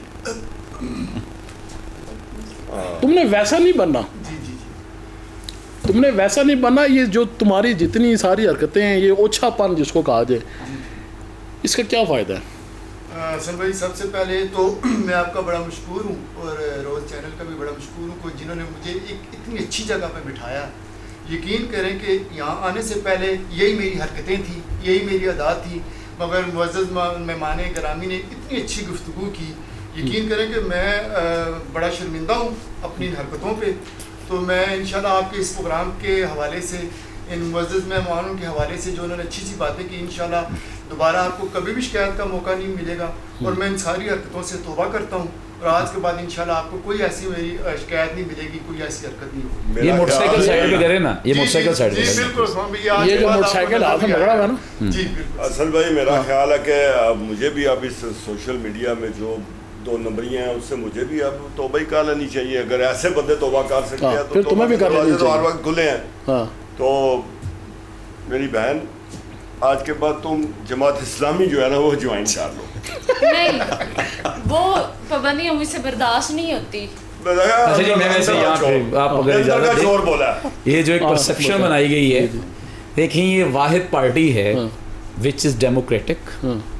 तुमने वैसा नहीं बनना। जी जी, तुमने वैसा नहीं बनना। ये जो तुम्हारी जितनी सारी हरकतें हैं, ये ओछापन जिसको कहा जाए, इसका क्या फ़ायदा है? हसन भाई, सबसे पहले तो मैं आपका बड़ा मशकूर हूँ और रोज़ चैनल का भी बड़ा मशकूर हूँ, जिन्होंने मुझे एक इतनी अच्छी जगह पे बिठाया यकीन करें कि यहाँ आने से पहले यही मेरी हरकतें थी, यही मेरी अदा थी, मगर मुअज़्ज़ज़ मेहमान गिरामी ने इतनी अच्छी गुफ्तगू की, यकीन करें कि मैं बड़ा शर्मिंदा हूँ अपनी हरकतों पे। तो मैं इंशाल्लाह आपके इस प्रोग्राम के हवाले से, इन मुअज़्ज़ज़ मेहमानों के हवाले से जो उन्होंने अच्छी सी बातें की, इंशाल्लाह दोबारा आपको कभी भी शिकायत का मौका नहीं मिलेगा। और मैं इन सारी हरकतों से तौबा करता हूँ और आज के बाद इंशाल्लाह आपको कोई ऐसी मेरी शिकायत नहीं मिलेगी, कोई ऐसी हरकत नहीं होगी। ये मोटरसाइकिल साइड पे करें ना, ये मोटरसाइकिल साइड पे जी बिल्कुल उस्मान भाई, आज ये के जो बाद मोटरसाइकिल आपको हाथ में पकड़ा हुआ है ना, जी बिल्कुल। असल भाई मेरा ख्याल है कि मुझे भी अब इस सोशल मीडिया में जो 2 नंबरियां हैं उससे मुझे भी अब तौबा ही कर लेनी चाहिए। अगर ऐसे बंदे तौबा कर सकते हैं फिर तुम्हें भी कर लेनी तो हर चाहिए। वक्त खुले हैं। हाँ तो मेरी बहन, आज के बाद तुम जमात इस्लामी जो है ना वो ज्वाइन कर लो। नहीं, वो पाबंदियाँ मुझसे बर्दाश्त नहीं होती। अच्छा जी, मैं वैसे यहाँ पे आप अगर इजाज़त दें, शोर बोला है। ये जो एक परसेप्शन बनाई गई है, देखिए ये वाहिद पार्टी है which is democratic.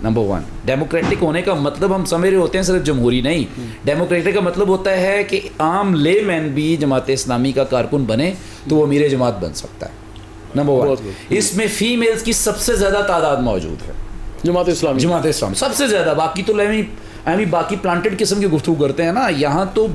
Number 1, democratic होने का मतलब हम समझ रहे होते हैं सिर्फ जमहूरी नहीं, डेमोक्रेटिक का मतलब होता है कि आम ले मैन भी जमात इस्लामी का कारकुन बने तो वो अमीर जमात बन सकता है। नंबर 1, इसमें फीमेल्स की सबसे ज़्यादा तादाद मौजूद है जमात इस्लामी, जमात इस्लामी सबसे ज़्यादा। बाकी तो बाकी प्लांटेड किस्म की गुफ्तगू करते हैं ना, यहाँ तो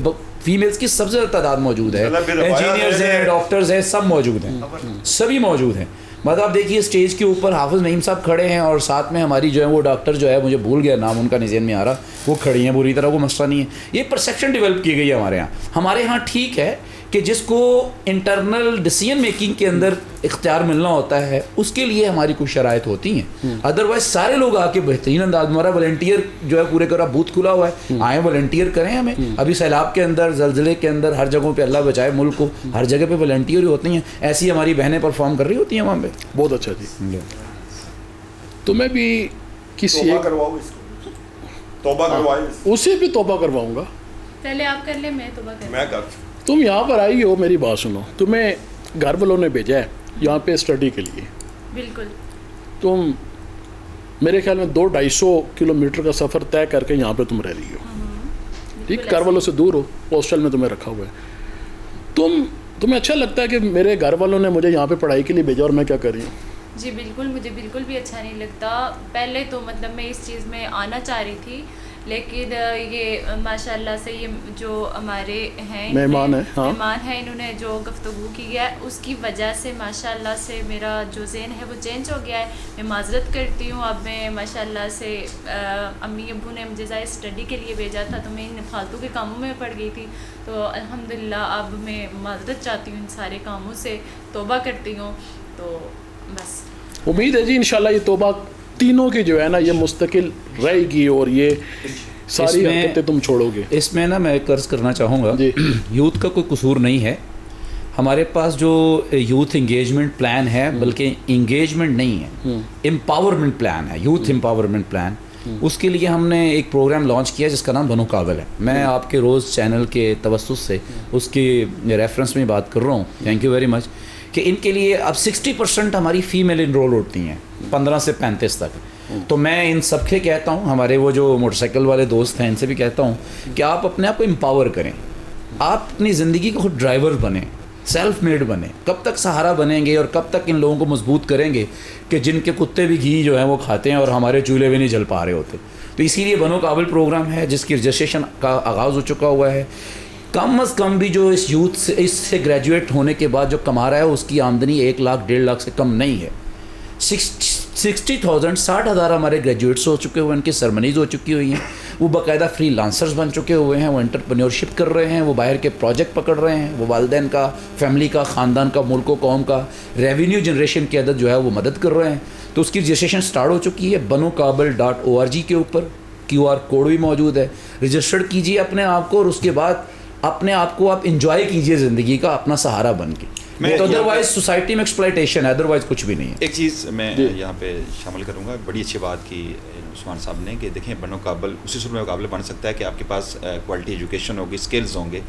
फीमेल्स की सबसे ज़्यादा तादाद मौजूद है। इंजीनियर्स हैं, डॉक्टर्स हैं, सब मौजूद हैं, सभी मौजूद हैं। मतलब आप देखिए स्टेज के ऊपर हाफिज़ नईम साहब खड़े हैं और साथ में हमारी जो है वो डॉक्टर जो है, मुझे भूल गया नाम उनका, निज़ेन में आ रहा, वो खड़ी हैं बुरी तरह, वो मसला नहीं है। ये परसेप्शन डेवलप की गई है हमारे यहाँ। हमारे यहाँ ठीक है कि जिसको इंटरनल डिसीजन मेकिंग के अंदर इख्तियार मिलना होता है उसके लिए हमारी कुछ शराइत होती हैं। अदरवाइज सारे लोग आके बेहतरीन अंदाज, हमारा वॉलंटियर जो है पूरे का बूथ खुला हुआ है, आए वॉलंटियर करें हमें। अभी सैलाब के अंदर, जलजले के अंदर, हर जगहों पे अल्लाह बचाए मुल्क को, हर जगह पे वॉलंटियर होती हैं। ऐसी हमारी बहनें परफॉर्म कर रही होती हैं वहाँ पे। बहुत अच्छा जी। तुम्हें भी किसी तौबा करवाओ इसको, तौबा करवाओ, उसे भी तौबा करवाऊंगा। पहले आप कर ले, मैं तौबा कर। मैं कर। तुम यहाँ पर आई हो, मेरी बात सुनो, तुम्हें घर वालों ने भेजा है यहाँ पे स्टडी के लिए। बिल्कुल। तुम मेरे ख्याल में 200-250 किलोमीटर का सफ़र तय करके यहाँ पे तुम रह रही हो, ठीक, घर वालों से दूर हो, हॉस्टल में तुम्हें रखा हुआ है। तुम्हें अच्छा लगता है कि मेरे घर वालों ने मुझे यहाँ पे पढ़ाई के लिए भेजा और मैं क्या कर रही हूँ? जी बिल्कुल, मुझे बिल्कुल भी अच्छा नहीं लगता। पहले तो मतलब मैं इस चीज़ में आना चाह रही थी, लेकिन ये माशाल्लाह से ये जो हमारे हैं मेहमान हैं, हाँ, मेहमान हैं, इन्होंने जो गुफ्तगू की है उसकी वजह से माशाल्लाह से मेरा जो ज़हन है वो चेंज हो गया है। मैं माजरत करती हूँ। अब मैं माशाल्लाह से अम्मी अब्बू ने मुझे ज़ाहिर स्टडी के लिए भेजा था तो मैं इन फालतू के कामों में पड़ गई थी। तो अल्हम्दुलिल्लाह अब मैं माजरत चाहती हूँ इन सारे कामों से, तौबा करती हूँ। तो बस उम्मीद है जी इंशाल्लाह ये तौबा तीनों की जो है ना ये मुस्तकिल रहेगी और ये सारी हरकतें तुम छोड़ोगे। इसमें ना मैं कर्ज करना चाहूँगा, यूथ का कोई कसूर नहीं है। हमारे पास जो यूथ इंगेजमेंट प्लान है, बल्कि इंगेजमेंट नहीं है, एम्पावरमेंट प्लान है, यूथ एम्पावरमेंट प्लान। उसके लिए हमने एक प्रोग्राम लॉन्च किया जिसका नाम बनो काबिल है। मैं आपके रोज़ चैनल के तवस्सुस से उसकी रेफरेंस में बात कर रहा हूँ, थैंक यू वेरी मच, कि इनके लिए अब 60% हमारी फ़ीमेल इनरोल होती हैं 15 से 35 तक। तो मैं इन सब के कहता हूँ, हमारे वो जो मोटरसाइकिल वाले दोस्त हैं इनसे भी कहता हूँ कि आप अपने आप को एम्पावर करें, आप अपनी ज़िंदगी को खुद ड्राइवर बने, सेल्फ मेड बने। कब तक सहारा बनेंगे और कब तक इन लोगों को मजबूत करेंगे कि जिनके कुत्ते भी घी जो है वो खाते हैं और हमारे चूल्हे भी नहीं जल पा रहे होते। तो इसीलिए बनो काबिल प्रोग्राम है जिसकी रजिस्ट्रेशन का आगाज़ हो चुका हुआ है। कम अज़ कम भी जो इस यूथ से, इससे ग्रेजुएट होने के बाद जो कमा रहा है उसकी आमदनी 1 लाख 1.5 लाख से कम नहीं है। 60,000 हमारे ग्रेजुएट्स हो चुके हुए हैं, उनकी सरमनीज़ हो चुकी हुई हैं, वो बाकायदा फ्री लांसर्स बन चुके हुए हैं, वो एंटरप्रेन्योरशिप कर रहे हैं, वो बाहर के प्रोजेक्ट पकड़ रहे हैं, वो वालिदैन का, फैमिली का, ख़ानदान का, मुल्क कौम का रेवेन्यू जनरेशन की आदत जो है वो मदद कर रहे हैं। तो उसकी रजिस्ट्रेशन स्टार्ट हो चुकी है banokabil.org के ऊपर, QR कोड भी मौजूद है, रजिस्टर्ड कीजिए अपने आप को और उसके बाद अपने आप को आप इंजॉय कीजिए ज़िंदगी का अपना सहारा बन के। तो अदरवाइज सोसाइटी में एक्सप्लॉयटेशन है, अदरवाइज कुछ भी नहीं है। एक चीज़ मैं यहाँ पे शामिल करूँगा, बड़ी अच्छी बात की उस्मान साहब ने, कि देखें बनो काबिल उसी सूरत में काबिल बन सकता है कि आपके पास क्वालिटी एजुकेशन होगी, स्किल्स होंगे।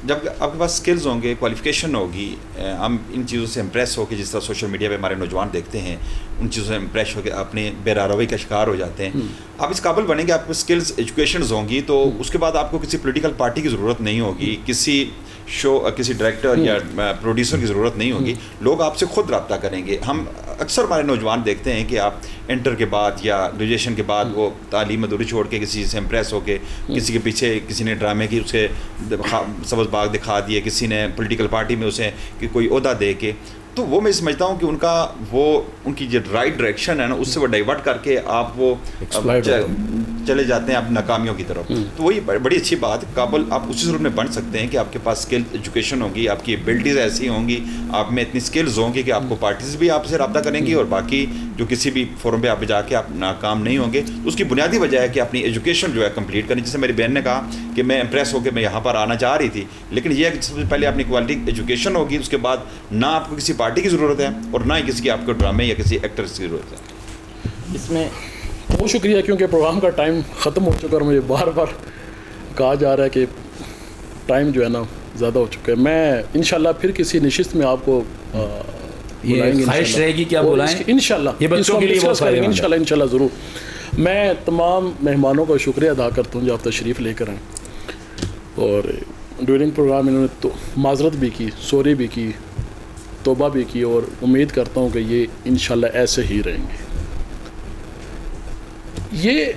जब आपके पास स्किल्स होंगे, क्वालिफिकेशन होगी, हम इन चीज़ों से इम्प्रेस होकर, जिस तरह सोशल मीडिया पे हमारे नौजवान देखते हैं, उन चीज़ों से इम्प्रेस होकर अपने बेरारवी का शिकार हो जाते हैं। आप इस काबिल बनेंगे, आपके स्किल्स एजुकेशन होंगी, तो उसके बाद आपको किसी पोलिटिकल पार्टी की ज़रूरत नहीं होगी, किसी शो किसी डायरेक्टर या प्रोड्यूसर की ज़रूरत नहीं होगी, लोग आपसे खुद रब्ता करेंगे। हम अक्सर हमारे नौजवान देखते हैं कि आप इंटर के बाद या ग्रेजुएशन के बाद वो तालीम अधूरी छोड़ के किसी से इम्प्रेस होके किसी के पीछे किसी ने ड्रामे की उसे सबज़ बाग दिखा दिए, किसी ने पॉलिटिकल पार्टी में उसे कि कोई ओहदा दे के, तो वो मैं समझता हूँ कि उनकी जो राइट डायरेक्शन है ना, उससे वो डाइवर्ट करके आप वो चले जाते हैं आप नाकामियों की तरफ। तो वही बड़ी अच्छी बात, काबल आप उसी ज़रूर में बन सकते हैं कि आपके पास स्किल एजुकेशन होगी, आपकी एबिलिटीज़ ऐसी होंगी, आप में इतनी स्किल्स होंगी कि आपको पार्टीज भी आपसे रब्ता करेंगी, और बाकी जो किसी भी फोरम पे आप जाके आप नाकाम नहीं होंगे। तो उसकी बुनियादी वजह है कि अपनी एजुकेशन जो है कंप्लीट करनी। जैसे मेरी बहन ने कहा कि मैं इम्प्रेस होकर मैं यहाँ पर आना चाह रही थी, लेकिन यह सबसे पहले अपनी क्वालिटी एजुकेशन होगी, उसके बाद ना आपको किसी पार्टी की ज़रूरत है और ना ही किसी की आपको ड्रामे या किसी एक्टर्स की ज़रूरत है। इसमें बहुत शुक्रिया, क्योंकि प्रोग्राम का टाइम ख़त्म हो चुका है और मुझे बार बार कहा जा रहा है कि टाइम जो है ना ज़्यादा हो चुका है। मैं इंशाल्लाह फिर किसी निशिस्त में आपको ये ख्वाहिश रहेगी कि आप बुलाएं इंशाल्लाह, ये बच्चों के लिए बहुत फायदेमंद है। इंशाल्लाह ज़रूर। मैं तमाम मेहमानों का शुक्रिया अदा करता हूँ जो आप तशरीफ़ लेकर आए, और ड्यूरिंग प्रोग्राम इन्होंने तो माजरत भी की, सॉरी भी की, तौबा भी की, और उम्मीद करता हूँ कि ये इंशाल्लाह ऐसे ही रहेंगे। ये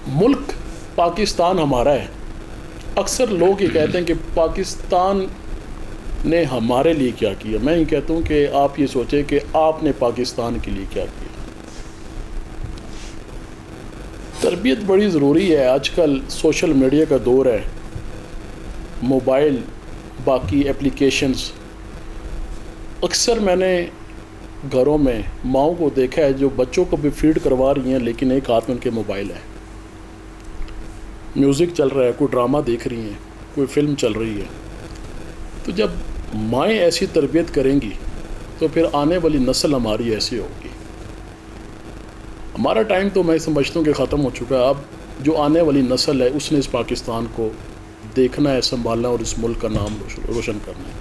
मुल्क पाकिस्तान हमारा है। अक्सर लोग ये कहते हैं कि पाकिस्तान ने हमारे लिए क्या किया। मैं ये कहता हूँ कि आप ये सोचें कि आपने पाकिस्तान के लिए क्या किया। तरबियत बड़ी ज़रूरी है। आजकल सोशल मीडिया का दौर है, मोबाइल, बाकी एप्लीकेशंस। अक्सर मैंने घरों में माओं को देखा है जो बच्चों को भी फीड करवा रही हैं, लेकिन एक हाथ में उनके मोबाइल है, म्यूज़िक चल रहा है, कोई ड्रामा देख रही हैं, कोई फिल्म चल रही है। तो जब माएँ ऐसी तरबियत करेंगी तो फिर आने वाली नस्ल हमारी ऐसी होगी। हमारा टाइम तो मैं समझता हूँ कि ख़त्म हो चुका है। अब जो आने वाली नस्ल है उसने इस पाकिस्तान को देखना है, संभालना और इस मुल्क का नाम रोशन करना है।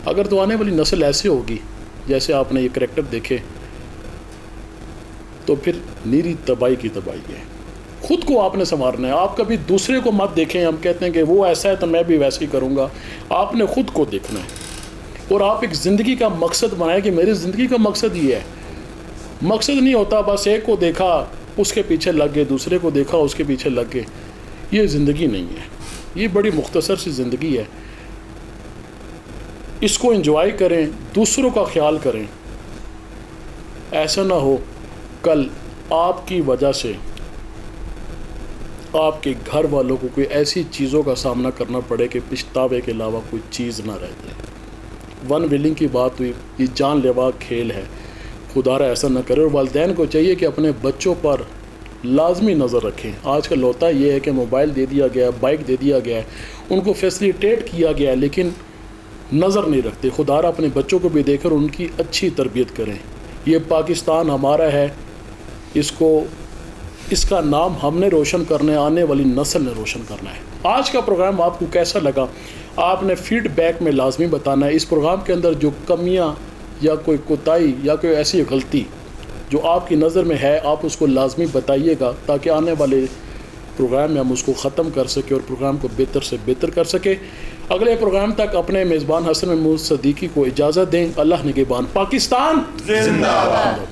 अगर तो आने वाली नस्ल ऐसी होगी जैसे आपने ये करैक्टर देखे, तो फिर नीरी तबाही की तबाही है। खुद को आपने संवारना है। आप कभी दूसरे को मत देखें। हम कहते हैं कि वो ऐसा है तो मैं भी वैसे ही करूँगा। आपने खुद को देखना है, और आप एक ज़िंदगी का मकसद बनाएं कि मेरी ज़िंदगी का मकसद ये है। मकसद नहीं होता बस एक को देखा उसके पीछे लग गए, दूसरे को देखा उसके पीछे लग गए। ये ज़िंदगी नहीं है, ये बड़ी मुख्तसर सी ज़िंदगी है। इसको एंजॉय करें, दूसरों का ख्याल करें। ऐसा ना हो कल आपकी वजह से आपके घर वालों को कोई ऐसी चीज़ों का सामना करना पड़े कि पछतावे के अलावा कोई चीज़ ना रह जाए। वन विलिंग की बात हुई, ये जानलेवा खेल है, खुदारा ऐसा ना करे। और वालिदैन को चाहिए कि अपने बच्चों पर लाजमी नज़र रखें। आजकल होता ये है कि मोबाइल दे दिया गया, बाइक दे दिया गया है, उनको फैसिलिटेट किया गया है, लेकिन नज़र नहीं रखते। खुदारा अपने बच्चों को भी देखकर उनकी अच्छी तरबियत करें। ये पाकिस्तान हमारा है, इसका नाम हमने रोशन करना है, आने वाली नस्ल ने रोशन करना है। आज का प्रोग्राम आपको कैसा लगा आपने फीडबैक में लाजमी बताना है। इस प्रोग्राम के अंदर जो कमियां या कोई कोताही या कोई ऐसी गलती जो आपकी नज़र में है, आप उसको लाजमी बताइएगा, ताकि आने वाले प्रोग्राम में हम उसको ख़त्म कर सकें और प्रोग्राम को बेहतर से बेहतर कर सके। अगले प्रोग्राम तक अपने मेज़बान हसन महमूद सदीकी को इजाज़त दें। अल्लाह निगहबान। पाकिस्तान जिंदाबाद।